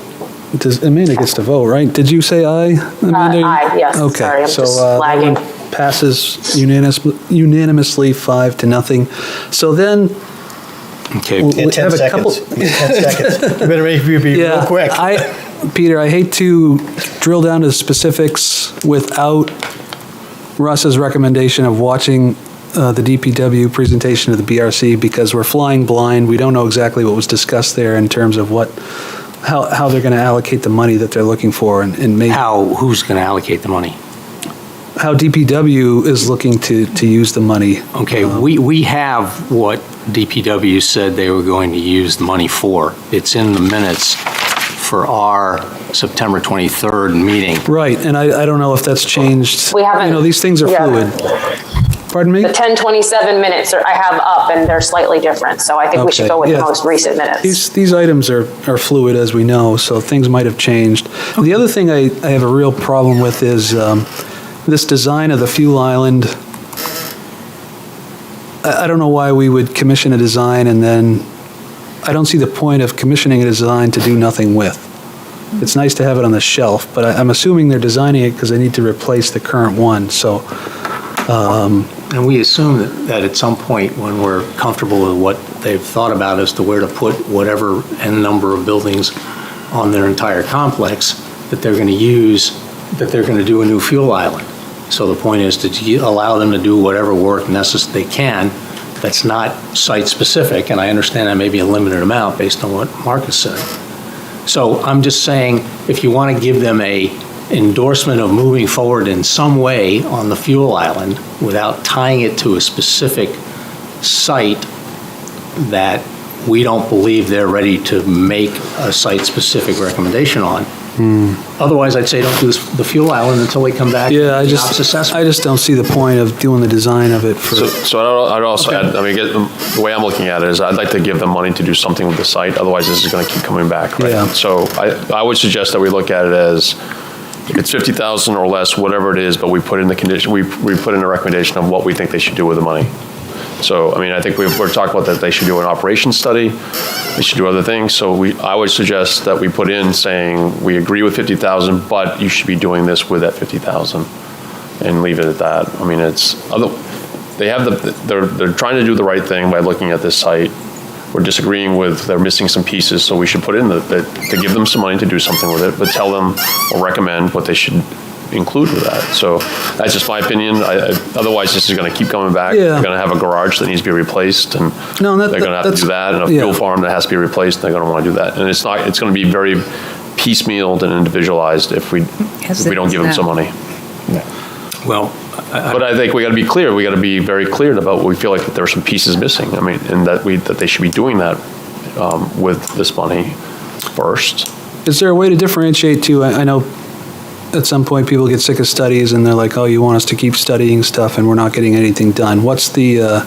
Amanda gets to vote, right? Did you say aye, Amanda? Aye, yes. Okay, Sorry, I'm so, just that lagging. one passes unanimously 5-0. So then, Okay. We'll In 10 have a couple- seconds. In 10 seconds. You better make me be real yeah, quick. Peter, I hate to drill down to specifics without Russ's recommendation of watching the DPW presentation of the BRC, because we're flying blind. We don't know exactly what was discussed there in terms of how they're going to allocate the money that they're looking for, and maybe Who's going to allocate the money? how DPW is looking to use the money. Okay, we have what DPW said they were going to use the money for. It's in the minutes for our September 23rd meeting. Right, and I don't know if that's changed. We haven't- You know, these things are yeah. fluid. Pardon me? The 1027 minutes I have up, and they're slightly different, so I think we should Okay, go with yeah. the most recent minutes. These items are fluid, as we know, so things might have changed. The other thing I have a real problem with is this design of the fuel island. I don't know why we would commission a design and then, I don't see the point of commissioning a design to do nothing with. It's nice to have it on the shelf, but I'm assuming they're designing it because they need to replace the current one, so. And we assume that at some point, when we're comfortable with what they've thought about as to where to put whatever n number of buildings on their entire complex, that they're going to do a new fuel island. So the point is to allow them to do whatever work they can that's not site-specific, and I understand that may be a limited amount based on what Marcus said. So I'm just saying, if you want to give them a endorsement of moving forward in some way on the fuel island without tying it to a specific site that we don't believe they're ready to make a site-specific recommendation on. Otherwise, I'd say don't do the fuel island until they come back. Yeah, I with the ops just assessment. don't see the point of doing the design of it for. So I'd also add, the way I'm looking at it is I'd like to give them money to do something with the site, otherwise this is going to keep coming back, right? Yeah. So I would suggest that we look at it as, if it's 50,000 or less, whatever it is, but we put in the condition, we put in a recommendation of what we think they should do with the money. So, I mean, I think we're talking about that they should do an operations study, they should do other things, so I would suggest that we put in saying, we agree with 50,000, but you should be doing this with that 50,000, and leave it at that. I mean, they're trying to do the right thing by looking at this site. We're disagreeing with, they're missing some pieces, so we should put in to give them some money to do something with it, but tell them or recommend what they should include with that. So that's just my opinion. Otherwise, this is going to keep coming back. Yeah. They're going to have a garage that needs to be replaced, and No, they're going to have to do that, and a fuel farm that has to be replaced, and they're going to want to do that. And it's going to be very piecemealed and individualized if we don't give them some money. Well, But I think we got to be clear. We got to be very clear about what we feel like that there are some pieces missing. I mean, and that they should be doing that with this money first. Is there a way to differentiate too? I know at some point people get sick of studies and they're like, oh, you want us to keep studying stuff and we're not getting anything done. What's the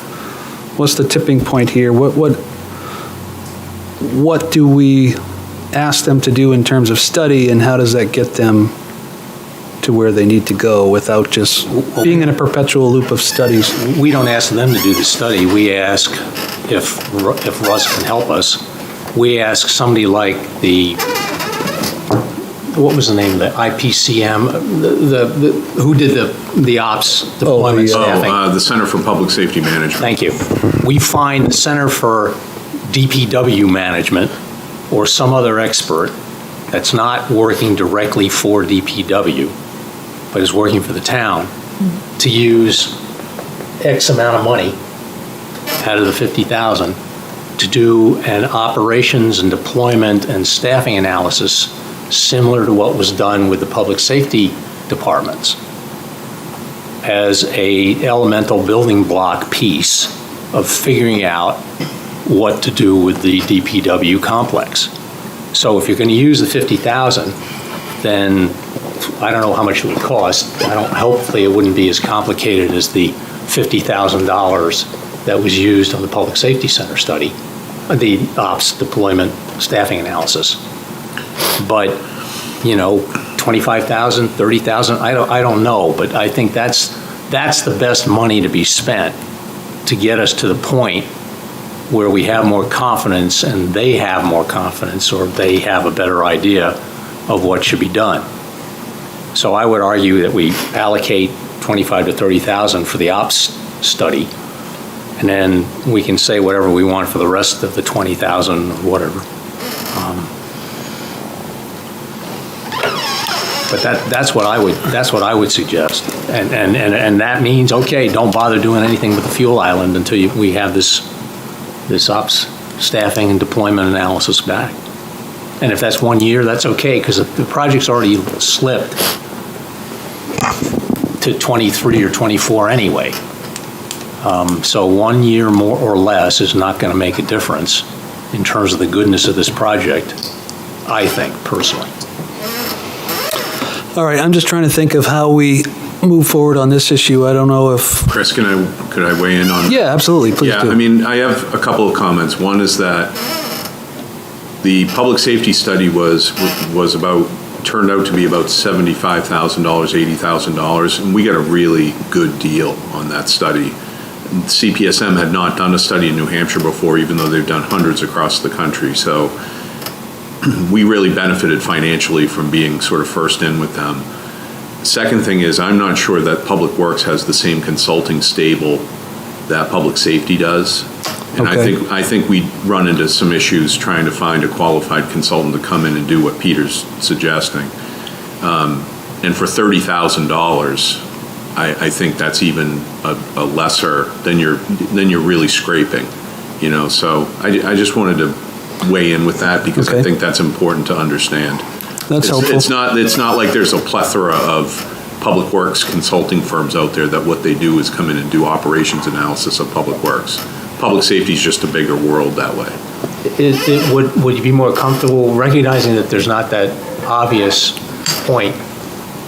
tipping point here? What do we ask them to do in terms of study, and how does that get them to where they need to go without just being in a perpetual loop of studies? we don't ask them to do the study. We ask if Russ can help us. We ask somebody like the what was the name of the IPCM? Who did the ops deployment staffing? The Center for Public Safety Management. Thank you. We find the Center for DPW Management or some other expert that's not working directly for DPW, but is working for the town, to use X amount of money out of the 50,000 to do an operations and deployment and staffing analysis similar to what was done with the public safety departments as a elemental building block piece of figuring out what to do with the DPW complex. So if you're going to use the 50,000, then I don't know how much it would cost. Hopefully it wouldn't be as complicated as the $50,000 that was used on the public safety center study, the ops deployment staffing analysis. But, 25,000, 30,000, I don't know, but I think that's the best money to be spent to get us to the point where we have more confidence and they have more confidence, or they have a better idea of what should be done. So I would argue that we allocate 25 to 30,000 for the ops study, and then we can say whatever we want for the rest of the 20,000 or whatever. But that's what I would suggest, and that means, okay, don't bother doing anything with the fuel island until we have this ops staffing and deployment analysis back. And if that's 1 year, that's okay, because the project's already slipped to 23 or 24 anyway. So 1 year more or less is not going to make a difference in terms of the goodness of this project, I think, personally. All right, I'm just trying to think of how we move forward on this issue. I don't know if... Chris, could I weigh in on? Yeah, absolutely, please do. Yeah, I mean, I have a couple of comments. One is that the public safety study turned out to be about $75,000, $80,000, and we got a really good deal on that study. CPSM had not done a study in New Hampshire before, even though they've done hundreds across the country. So we really benefited financially from being sort of first in with them. Second thing is, I'm not sure that Public Works has the same consulting stable that public safety does. And Okay. I think we run into some issues trying to find a qualified consultant to come in and do what Peter's suggesting. And for $30,000, I think that's even a lesser than you're really scraping, So I just wanted to weigh in with that because Okay. I think that's important to understand. That's helpful. It's not like there's a plethora of public works consulting firms out there that what they do is come in and do operations analysis of public works. Public safety is just a bigger world that way. Would you be more comfortable recognizing that there's not that obvious point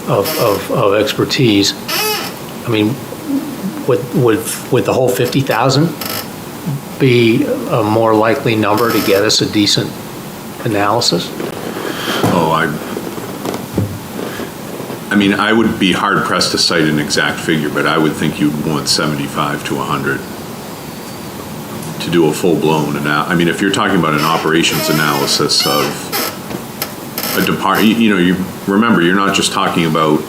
of expertise? I mean, would the whole 50,000 be a more likely number to get us a decent analysis? Oh, I mean, I would be hard pressed to cite an exact figure, but I would think you'd want 75 to 100 to do a full-blown analysis. I mean, if you're talking about an operations analysis of a department, remember, you're not just talking about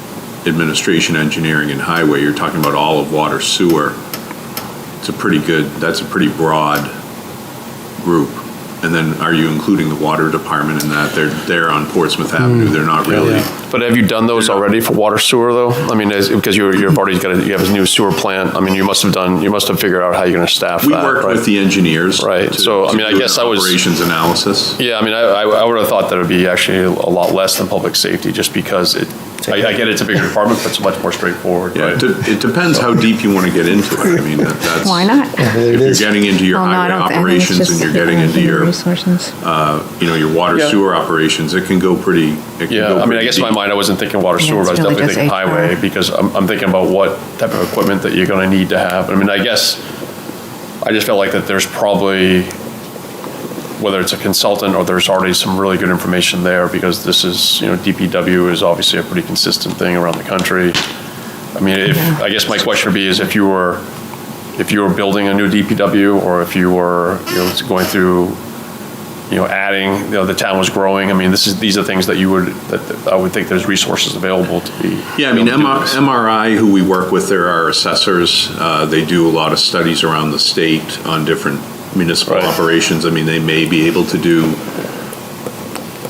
administration, engineering, and highway, you're talking about all of water, sewer. That's a pretty broad group. And then are you including the water department in that? They're on Portsmouth Avenue, they're not really. But have you done those already for water sewer, though? I mean, because you have a new sewer plant. I mean, you must have figured out how you're going to staff that, We worked right? with the engineers. Right. So, I mean, I guess an I was- operations analysis. Yeah, I mean, I would have thought that it would be actually a lot less than public safety, just because I get it's a bigger department, but it's much more straightforward, Yeah, right? it depends how deep you want to get into it. I mean, that's. Why not? If you're getting into your highway operations and you're getting into your, resources. your water Yeah. sewer operations, it can go pretty. Yeah, I mean, I guess in my mind, I wasn't thinking water sewer, but I was it's really definitely thinking just highway, HR. because I'm thinking about what type of equipment that you're going to need to have. I mean, I just felt like that there's probably, whether it's a consultant or there's already some really good information there, because this is, DPW is obviously a pretty consistent thing around the country. I mean, I guess my question would be is if you were building a new DPW, or if you were, going through adding, the town was growing. I mean, these are things that I would think there's resources available to be. Yeah, I mean, able to do this. MRI, who we work with, they're our assessors. They do a lot of studies around the state on different municipal Right. operations. I mean, they may be able to do,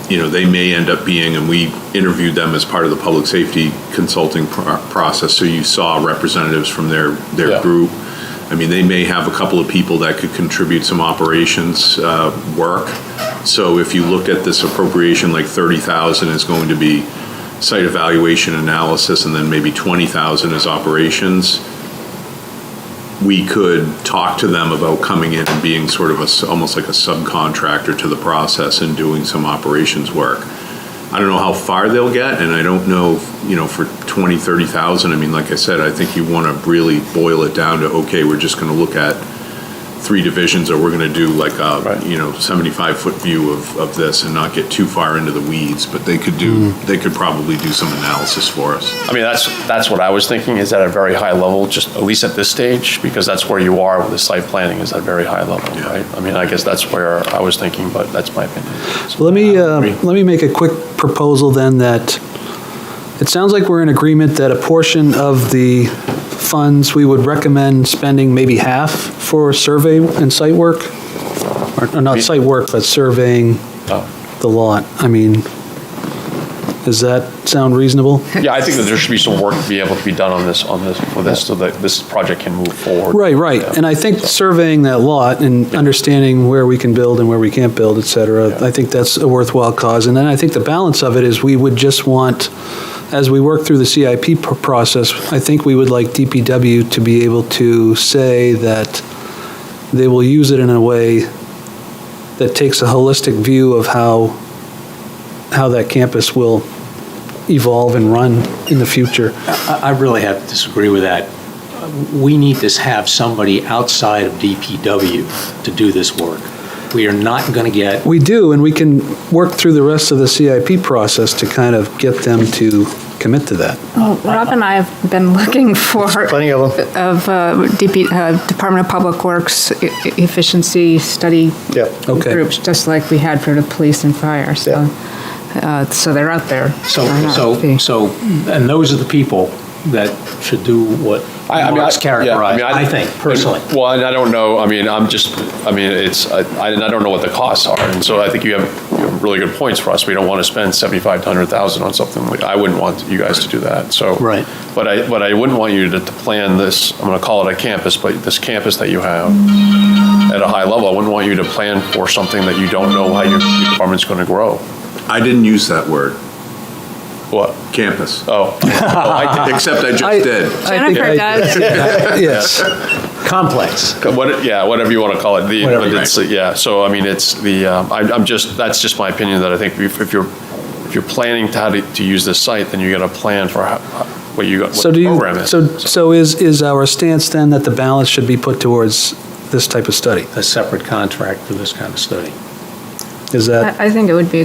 they may end up being, and we interviewed them as part of the public safety consulting process, so you saw representatives from their Yeah. group. I mean, they may have a couple of people that could contribute some operations work. So if you look at this appropriation, like 30,000 is going to be site evaluation analysis, and then maybe 20,000 is operations. We could talk to them about coming in and being sort of almost like a subcontractor to the process and doing some operations work. I don't know how far they'll get, and I don't know, for 20, 30,000, I mean, like I said, I think you want to really boil it down to, okay, we're just going to look at 3 divisions, or we're going to do like a, Right. 75-foot view of this and not get too far into the weeds, but they could probably do some analysis for us. I mean, that's what I was thinking, is at a very high level, just at least at this stage, because that's where you are with the site planning, is at a very high level, Yeah. right? I mean, I guess that's where I was thinking, but that's my opinion. So let me make a quick proposal then, that it sounds like we're in agreement that a portion of the funds, we would recommend spending maybe half for survey and site work, or not site work, but surveying Oh. the lot. I mean, does that sound reasonable? Yeah, I think that there should be some work to be able to be done on this, so that this project can move forward. Right. Yeah. And I think surveying that lot and understanding where we can build and where we can't build, et cetera, I think that's a worthwhile cause. And then I think the balance of it is, we would just want, as we work through the CIP process, I think we would like DPW to be able to say that they will use it in a way that takes a holistic view of how that campus will evolve and run in the future. I really have to disagree with that. We need to have somebody outside of DPW to do this work. We are not going to get, We do, and we can work through the rest of the CIP process to kind of get them to commit to that. Well, Rob and I have been looking for. Plenty of them. Department of Public Works efficiency study Yep. Okay. groups, just like we had for the police and fire, so. So they're out there. and those are the people that should do what Mark's characterized, I think, personally. Well, and I don't know, I mean, I don't know what the costs are, and so I think you have really good points for us. We don't want to spend 75 to 100,000 on something I wouldn't want you guys to do that, so. Right. But I wouldn't want you to plan this, I'm going to call it a campus, but this campus that you have at a high level, I wouldn't want you to plan for something that you don't know how your department's going to grow. I didn't use that word, What? campus, Oh, I did. except I just did. Jennifer does. Yes. Complex. Whatever you want to call it. Whatever. Yeah, so I mean, it's that's just my opinion, that I think if you're planning to use this site, then you got to plan for what So the program is. so is our stance then that the balance should be put towards this type of study? A separate contract for this kind of study. Is that, I think it would be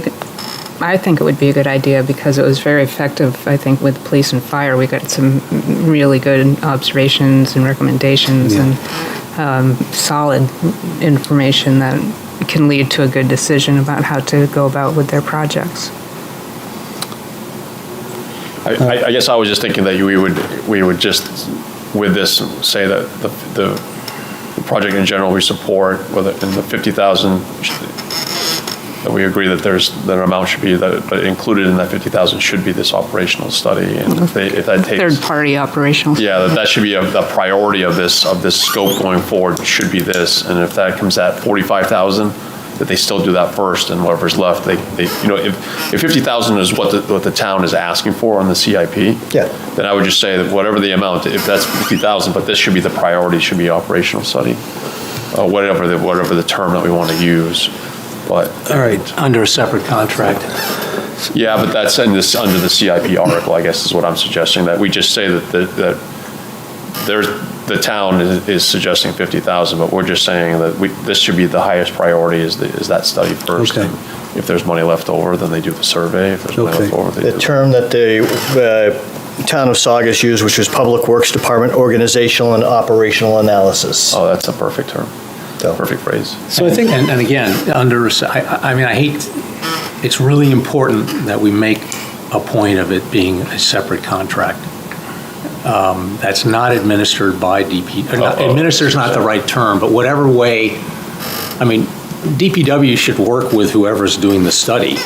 a good idea, because it was very effective, I think, with police and fire. We got some really good observations and recommendations and solid information that can lead to a good decision about how to go about with their projects. I guess I was just thinking that we would just, with this, say that the project in general we support, whether in the 50,000, that we agree that that amount should be, but included in that 50,000 should be this operational study, and if that takes. Third-party operational. Yeah, that should be the priority of this scope going forward, should be this, and if that comes at 45,000, that they still do that first, and whatever's left, if 50,000 is what the town is asking for on the CIP, Yeah. then I would just say that whatever the amount, if that's 50,000, but this should be the priority, should be operational study, whatever the term that we want to use, but. all right. Under a separate contract. Yeah, but that's under the CIP article, I guess, is what I'm suggesting, that we just say that the town is suggesting 50,000, but we're just saying that this should be the highest priority, is that study first. Okay. And if there's money left over, then they do the survey. If there's money Okay. left over, they do. The term that the town of Saugus used, which was Public Works Department Organizational and Operational Analysis. Oh, that's a perfect term. perfect phrase. So I think, And again, I hate, it's really important that we make a point of it being a separate contract. That's not administered by administer is not the right term, but whatever way, DPW should work with whoever's doing the study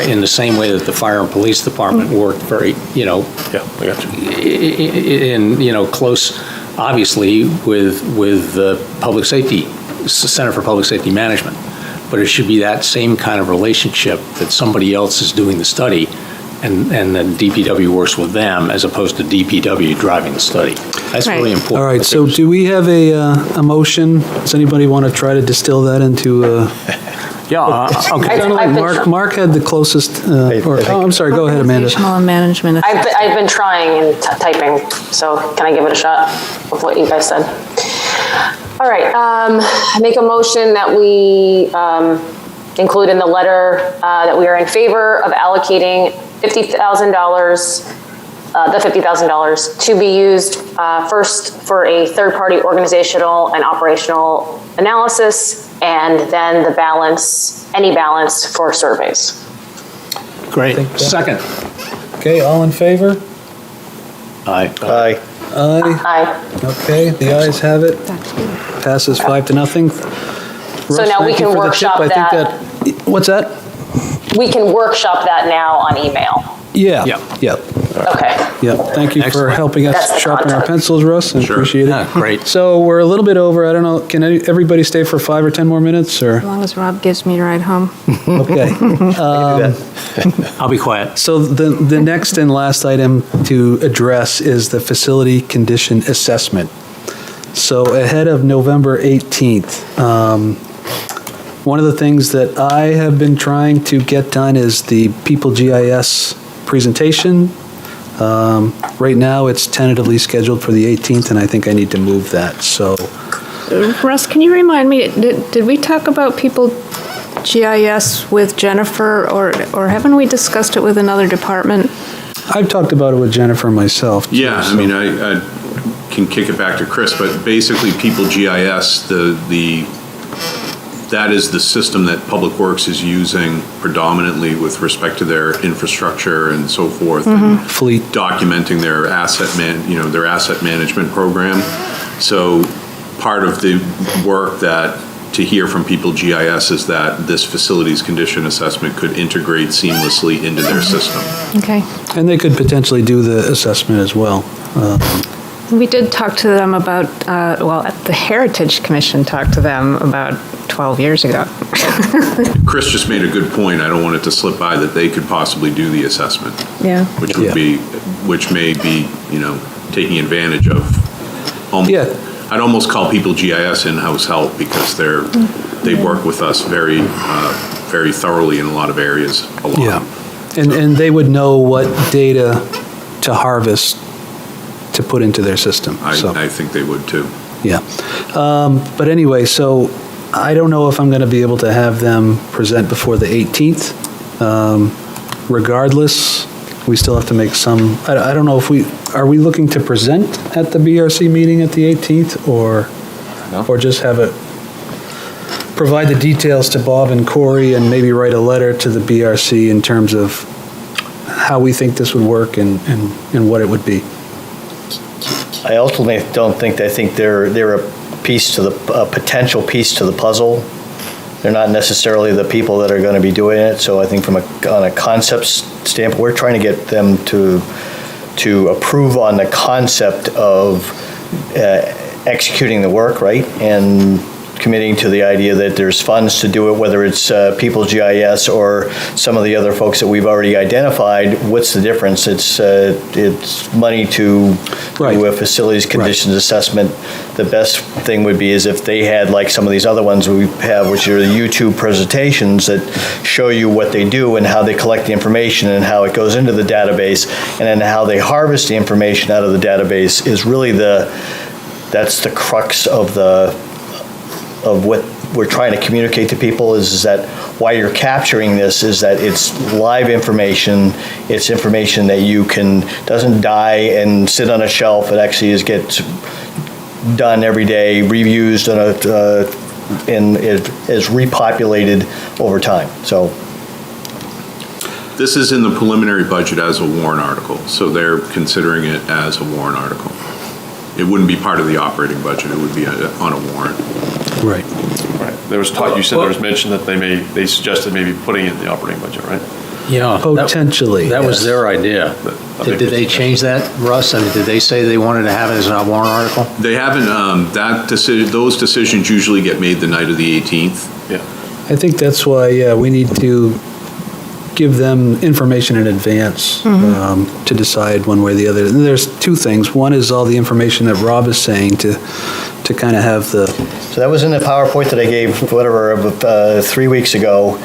in the same way that the fire and police department work very, Yeah, I got you. close, obviously, with the public safety, Center for Public Safety Management. But it should be that same kind of relationship that somebody else is doing the study and then DPW works with them as opposed to DPW driving the study. That's Right. really important. all right, so do we have a motion? Does anybody want to try to distill that into, Yeah, okay. Sounded like I've been Mark had the closest, I'm sorry, go ahead, Amanda. Organizational and management. I've been trying and typing, so can I give it a shot of what you guys said? All right, I make a motion that we include in the letter that we are in favor of allocating $50,000, the $50,000 to be used first for a third-party organizational and operational analysis, and then the balance, any balance for surveys. Great. Second. Okay, all in favor? Aye. Aye. Aye. Okay, the ayes have it. Passes 5-0. So now we can workshop that. What's that? We can workshop that now on email. Yeah. Yep. Yep. Okay. Yep. Thank you for Excellent. helping us That's the sharpen our content. pencils, Russ. I Sure. appreciate it. Yeah, great. So we're a little bit over. I don't know. Can everybody stay for 5 or 10 more minutes? Or As long as Rob gives me a ride home. okay. I'll be quiet. So the next and last item to address is the facility condition assessment. So ahead of November 18th, one of the things that I have been trying to get done is the People GIS presentation. Right now, it's tentatively scheduled for the 18th, and I think I need to move that. So Russ, can you remind me, did we talk about People GIS with Jennifer, or haven't we discussed it with another department? I've talked about it with Jennifer myself. too, Yeah, I so- mean, I can kick it back to Chris, but basically, People GIS, that is the system that Public Works is using predominantly with respect to their infrastructure and so forth. and Fleet. Documenting their their asset management program. So part of the work to hear from People GIS is that this facilities condition assessment could integrate seamlessly into their system. Okay. And they could potentially do the assessment as well. We did talk to them about, the Heritage Commission talked to them about 12 years ago. Chris just made a good point. I don't want it to slip by that they could possibly do the assessment. Yeah. Which Yeah. may be, taking advantage of. Yeah. I'd almost call People GIS in-house help because they work with us very, very thoroughly in a lot of areas. Yeah. And they would know what data to harvest to put into their system. So, I think they would too. yeah. But anyway, so I don't know if I'm going to be able to have them present before the 18th. Regardless, we still have to make some, I don't know if are we looking to present at the BRC meeting at the 18th or just have it, provide the details to Bob and Corey and maybe write a letter to the BRC in terms of how we think this would work and what it would be. I ultimately don't think, I think they're a potential piece to the puzzle. They're not necessarily the people that are going to be doing it, so I think on a concept standpoint, we're trying to get them to approve on the concept of executing the work, right? And committing to the idea that there's funds to do it, whether it's People GIS or some of the other folks that we've already identified. What's the difference? It's money to do a facilities conditions assessment. The best thing would be is if they had like some of these other ones we have, which are the YouTube presentations that show you what they do and how they collect the information and how it goes into the database, and then how they harvest the information out of the database is really that's the crux of what we're trying to communicate to people is that why you're capturing this is that it's live information. It's information that doesn't die and sit on a shelf. It actually gets done every day, reused on and it is repopulated over time. So This is in the preliminary budget as a warrant article, so they're considering it as a warrant article. It wouldn't be part of the operating budget, it would be on a warrant. Right. Right. There was talk, you said there was mention that they suggested maybe putting it in the operating budget, right? Yeah. Potentially, That was yes. their idea. Did they change that, Russ? I mean, did they say they wanted to have it as a warrant article? They haven't, those decisions usually get made the night of the 18th. Yeah. I think that's why, we need to give them information in advance to decide one way or the other. And there's two things. One is all the information that Rob is saying to kind of have the, So that was in the PowerPoint that I gave, 3 weeks ago,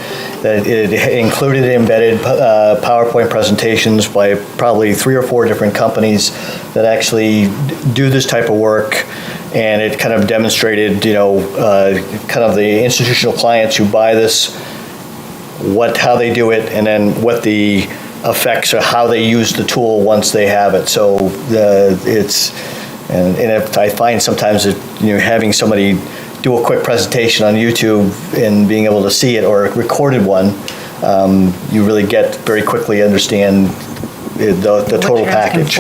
that it included embedded PowerPoint presentations by probably 3 or 4 different companies that actually do this type of work, and it kind of demonstrated, kind of the institutional clients who buy this, how they do it, and then what the effects or how they use the tool once they have it. So and if I find sometimes that, having somebody do a quick presentation on YouTube and being able to see it, or a recorded one, you really get very quickly understand the total package.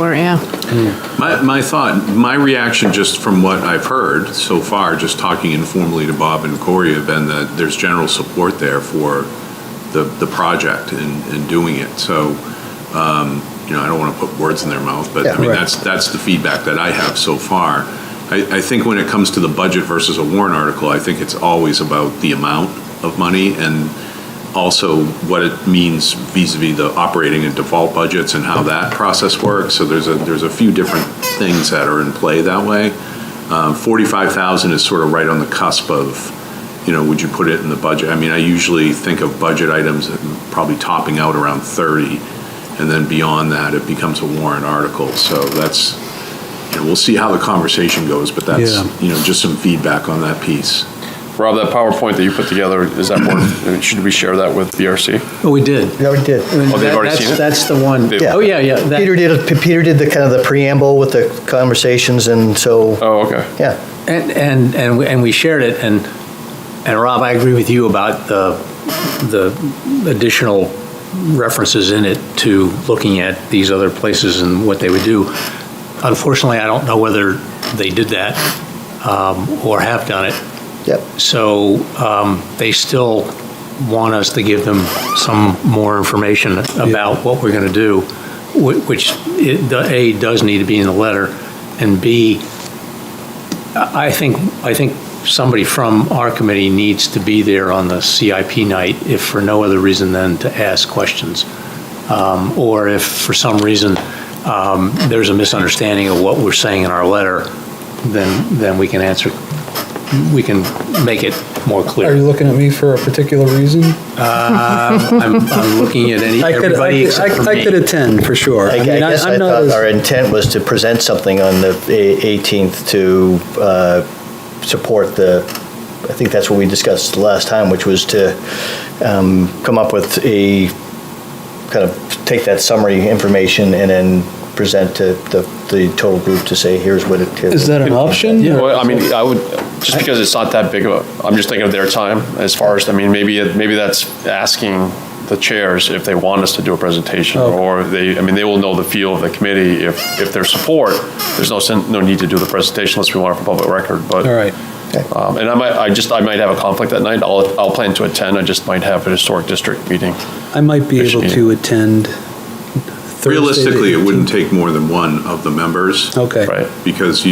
My reaction just from what I've heard so far, just talking informally to Bob and Corey, have been that there's general support there for the project and doing it. So, I don't want to put words in their mouth, but I mean, right. that's the feedback that I have so far. I think when it comes to the budget versus a warrant article, I think it's always about the amount of money and also what it means vis-a-vis the operating and default budgets and how that process works. So there's a few different things that are in play that way. 45,000 is sort of right on the cusp of, would you put it in the budget? I mean, I usually think of budget items probably topping out around 30, and then beyond that, it becomes a warrant article. So that's, we'll see how the conversation goes, but that's, just some feedback on that piece. Rob, that PowerPoint that you put together, is that more, should we share that with BRC? Oh, we did. Yeah, we did. Oh, they've already seen it? That's the one. Yeah. Oh, yeah. That- Peter did the kind of the preamble with the conversations, and so, Oh, okay. yeah. And we shared it, and Rob, I agree with you about the additional references in it to looking at these other places and what they would do. Unfortunately, I don't know whether they did that or have done it. Yep. So they still want us to give them some more information about what we're going to do, which A, does need to be in the letter, and B, I think somebody from our committee needs to be there on the CIP night, if for no other reason than to ask questions. Or if for some reason there's a misunderstanding of what we're saying in our letter, then we can make it more clear. Are you looking at me for a particular reason? I'm looking at everybody except for I me. could attend, for sure. I guess I I'm not thought as- our intent was to present something on the 18th to support I think that's what we discussed the last time, which was to come up with kind of take that summary information and then present to the total group to say, here's what it is. Is that an option? Yeah, well, I mean, I would, just because it's not that big of I'm just thinking of their time as far as, maybe that's asking the chairs if they want us to do a presentation, or they will know the feel of the committee. If their support, there's no need to do the presentation unless we want it for public record, but. All right. And I might have a conflict that night. I'll plan to attend. I just might have a historic district meeting. I might be able to attend Thursday. Realistically, it wouldn't take more than one of the members. Okay. Right. Because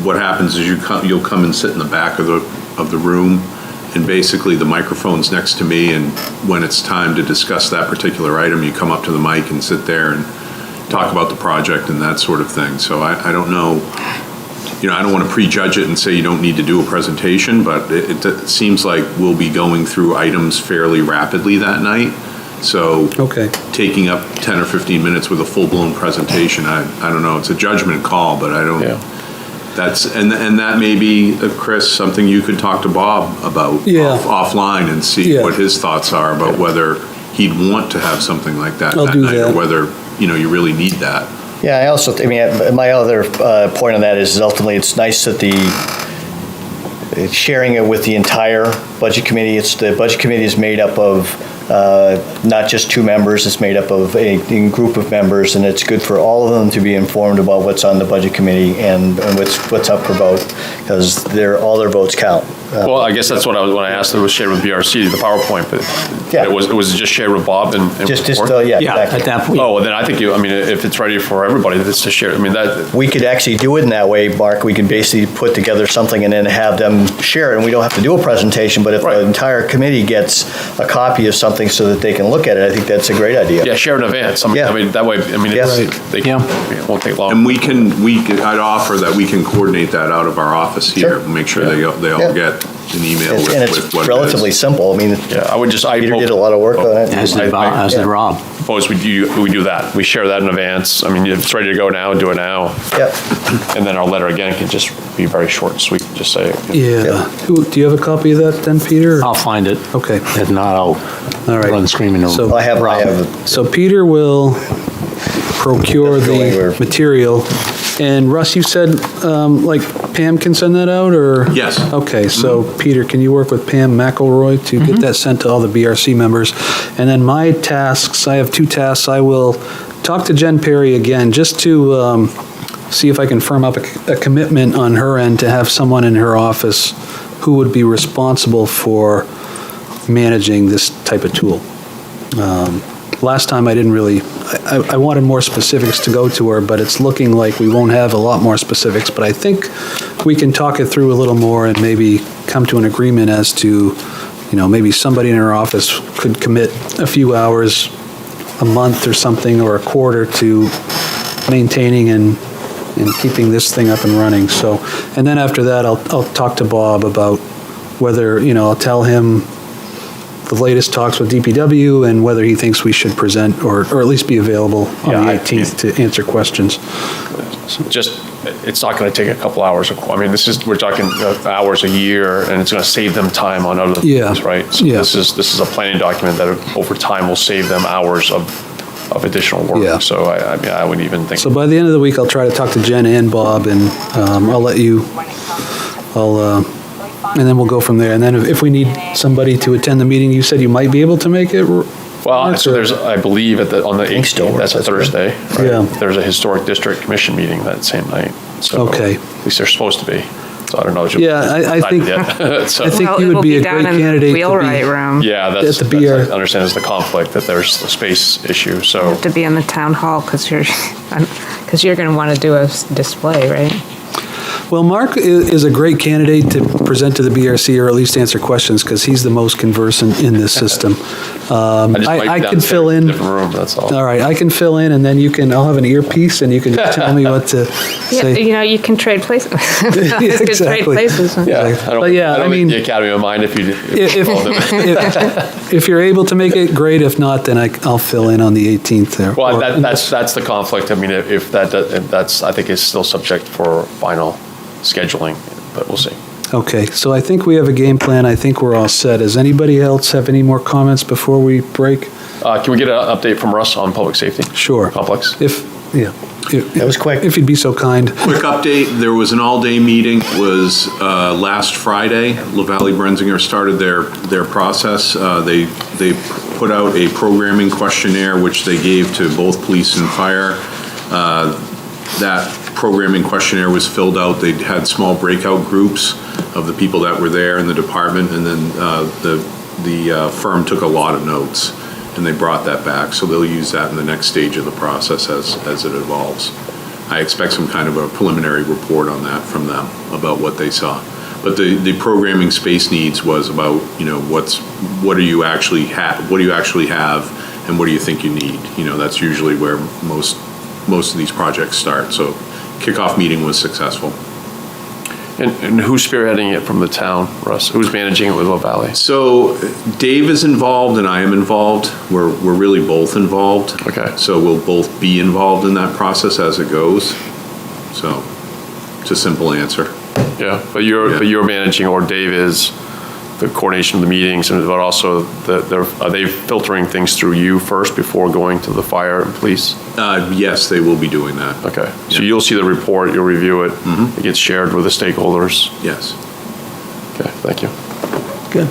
what happens is you'll come and sit in the back of the room, and basically the microphone's next to me, and when it's time to discuss that particular item, you come up to the mic and sit there and talk about the project and that sort of thing. So I don't know, I don't want to prejudge it and say you don't need to do a presentation, but it seems like we'll be going through items fairly rapidly that night. So taking up 10 or 15 minutes with a full-blown presentation, I don't know, it's a judgment call, but I don't, and that may be, Chris, something you could talk to Bob about offline and see what his thoughts are about whether he'd want to have something like that that night, or whether, you really need that. Yeah, I also, my other point on that is ultimately it's nice that sharing it with the entire budget committee. The budget committee is made up of not just two members, it's made up of a group of members, and it's good for all of them to be informed about what's on the budget committee and what's up for vote, because all their votes count. Well, I guess that's what when I asked, it was shared with BRC, the PowerPoint, but Yeah. it was just shared with Bob and Just, before? yeah, Yeah, exactly. at that point. Oh, well, then I think if it's ready for everybody, it's to share. I mean, that, We could actually do it in that way, Mark. We could basically put together something and then have them share it, and we don't have to do a presentation, but if Right. the entire committee gets a copy of something so that they can look at it, I think that's a great idea. yeah, share in advance. Yeah. I mean, that way, I mean, Yeah. it won't take long. And I'd offer that we can coordinate that out of our office here, Sure. make sure they all Yeah. get an email And with it's what it relatively is. simple. I mean, Yeah, I would just, Peter did a lot of work on it. As did Rob. Suppose we do that. We share that in advance. I mean, if it's ready to go now, do it now. Yep. And then our letter again can just be very short and sweet. Just say, Yeah. Do you have a copy of that then, Peter? I'll find it. Okay. If not, I'll All right. run screaming to So- I have, So Peter will procure Go the anywhere. material. And Russ, you said, like, Pam can send that out, or? Yes. Okay, so Peter, can you work with Pam McElroy to get that sent to all the BRC members? And then my tasks, I have two tasks. I will talk to Jen Perry again, just to see if I can firm up a commitment on her end to have someone in her office who would be responsible for managing this type of tool. Last time I didn't really, I wanted more specifics to go to her, but it's looking like we won't have a lot more specifics, but I think we can talk it through a little more and maybe come to an agreement as to, maybe somebody in her office could commit a few hours a month or something, or a quarter, to maintaining and keeping this thing up and running. So, and then after that, I'll talk to Bob about whether, I'll tell him the latest talks with DPW and whether he thinks we should present or at least be available on Yeah, the I- 18th to answer questions. just, it's not going to take a couple hours. I mean, we're talking hours a year, and it's going to save them time on other Yeah. things, right? So Yeah. this is a planning document that over time will save them hours of additional work. Yeah. So I mean, I wouldn't even think. So by the end of the week, I'll try to talk to Jen and Bob, and I'll let you, and then we'll go from there. And then if we need somebody to attend the meeting, you said you might be able to make it? Well, Mark, so or- there's, I believe, on the think still 18th, that's a works, that's Thursday. right? Yeah. There's a historic district commission meeting that same night. So Okay. At least they're supposed to be. So I don't know. if you'll- Yeah, I think- yet. So- I think Well, you it would will be a down great in the candidate to be. Wheelwright room. Yeah, At that's, the I BR. understand is the conflict, that there's the space issue, so. To be in the town hall, because you're going to want to do a display, right? Well, Mark is a great candidate to present to the BRC, or at least answer questions, because he's the most conversant in this system. I just might I be can fill downstairs in. Different room, that's all. All right, I can fill in, and then I'll have an earpiece, and you can just tell me what to Yeah, say. you can trade places. It's good to trade Exactly. places. Yeah, But yeah, I don't I mean- think the Academy will mind if you. If you're able to make it, great. If not, then I'll fill in on the 18th there. Well, Or- that's the conflict. I mean, if that's, I think is still subject for final scheduling, but we'll see. Okay, so I think we have a game plan. I think we're all set. Does anybody else have any more comments before we break? Can we get an update from Russ on public safety? Sure. Complex? That was quick. If you'd be so kind. Quick update, there was an all-day meeting, was last Friday. LaValle Brensinger started their process. They put out a programming questionnaire, which they gave to both police and fire. That programming questionnaire was filled out. They had small breakout groups of the people that were there in the department, and then the firm took a lot of notes, and they brought that back. So they'll use that in the next stage of the process as it evolves. I expect some kind of a preliminary report on that from them about what they saw. But the programming space needs was about, what do you actually have, and what do you think you need? That's usually where most of these projects start. So kickoff meeting was successful. And who's spearheading it from the town, Russ? Who's managing it with LaValle? So Dave is involved and I am involved. We're really both involved. Okay. So we'll both be involved in that process as it goes. So it's a simple answer. Yeah, but you're managing, or Dave is, the coordination of the meetings, but also are they filtering things through you first before going to the fire and police? Yes, they will be doing that. Okay, so Yeah. you'll see the report, you'll review it, Mhm. it gets shared with the stakeholders. Yes. Okay, thank you. Good.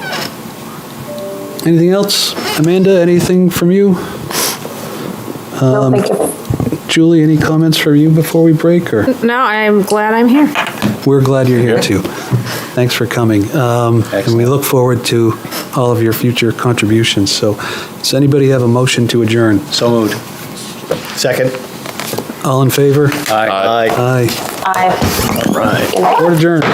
Anything else? Amanda, anything from you? No, thank you. Julie, any comments from you before we break, or? No, I'm glad I'm here. We're glad you're here, too. Thanks for coming. And we look forward to all of your future contributions. So, does anybody have a motion to adjourn? So moved. Second. All in favor? Aye. Aye. Aye. All right. Board adjourned.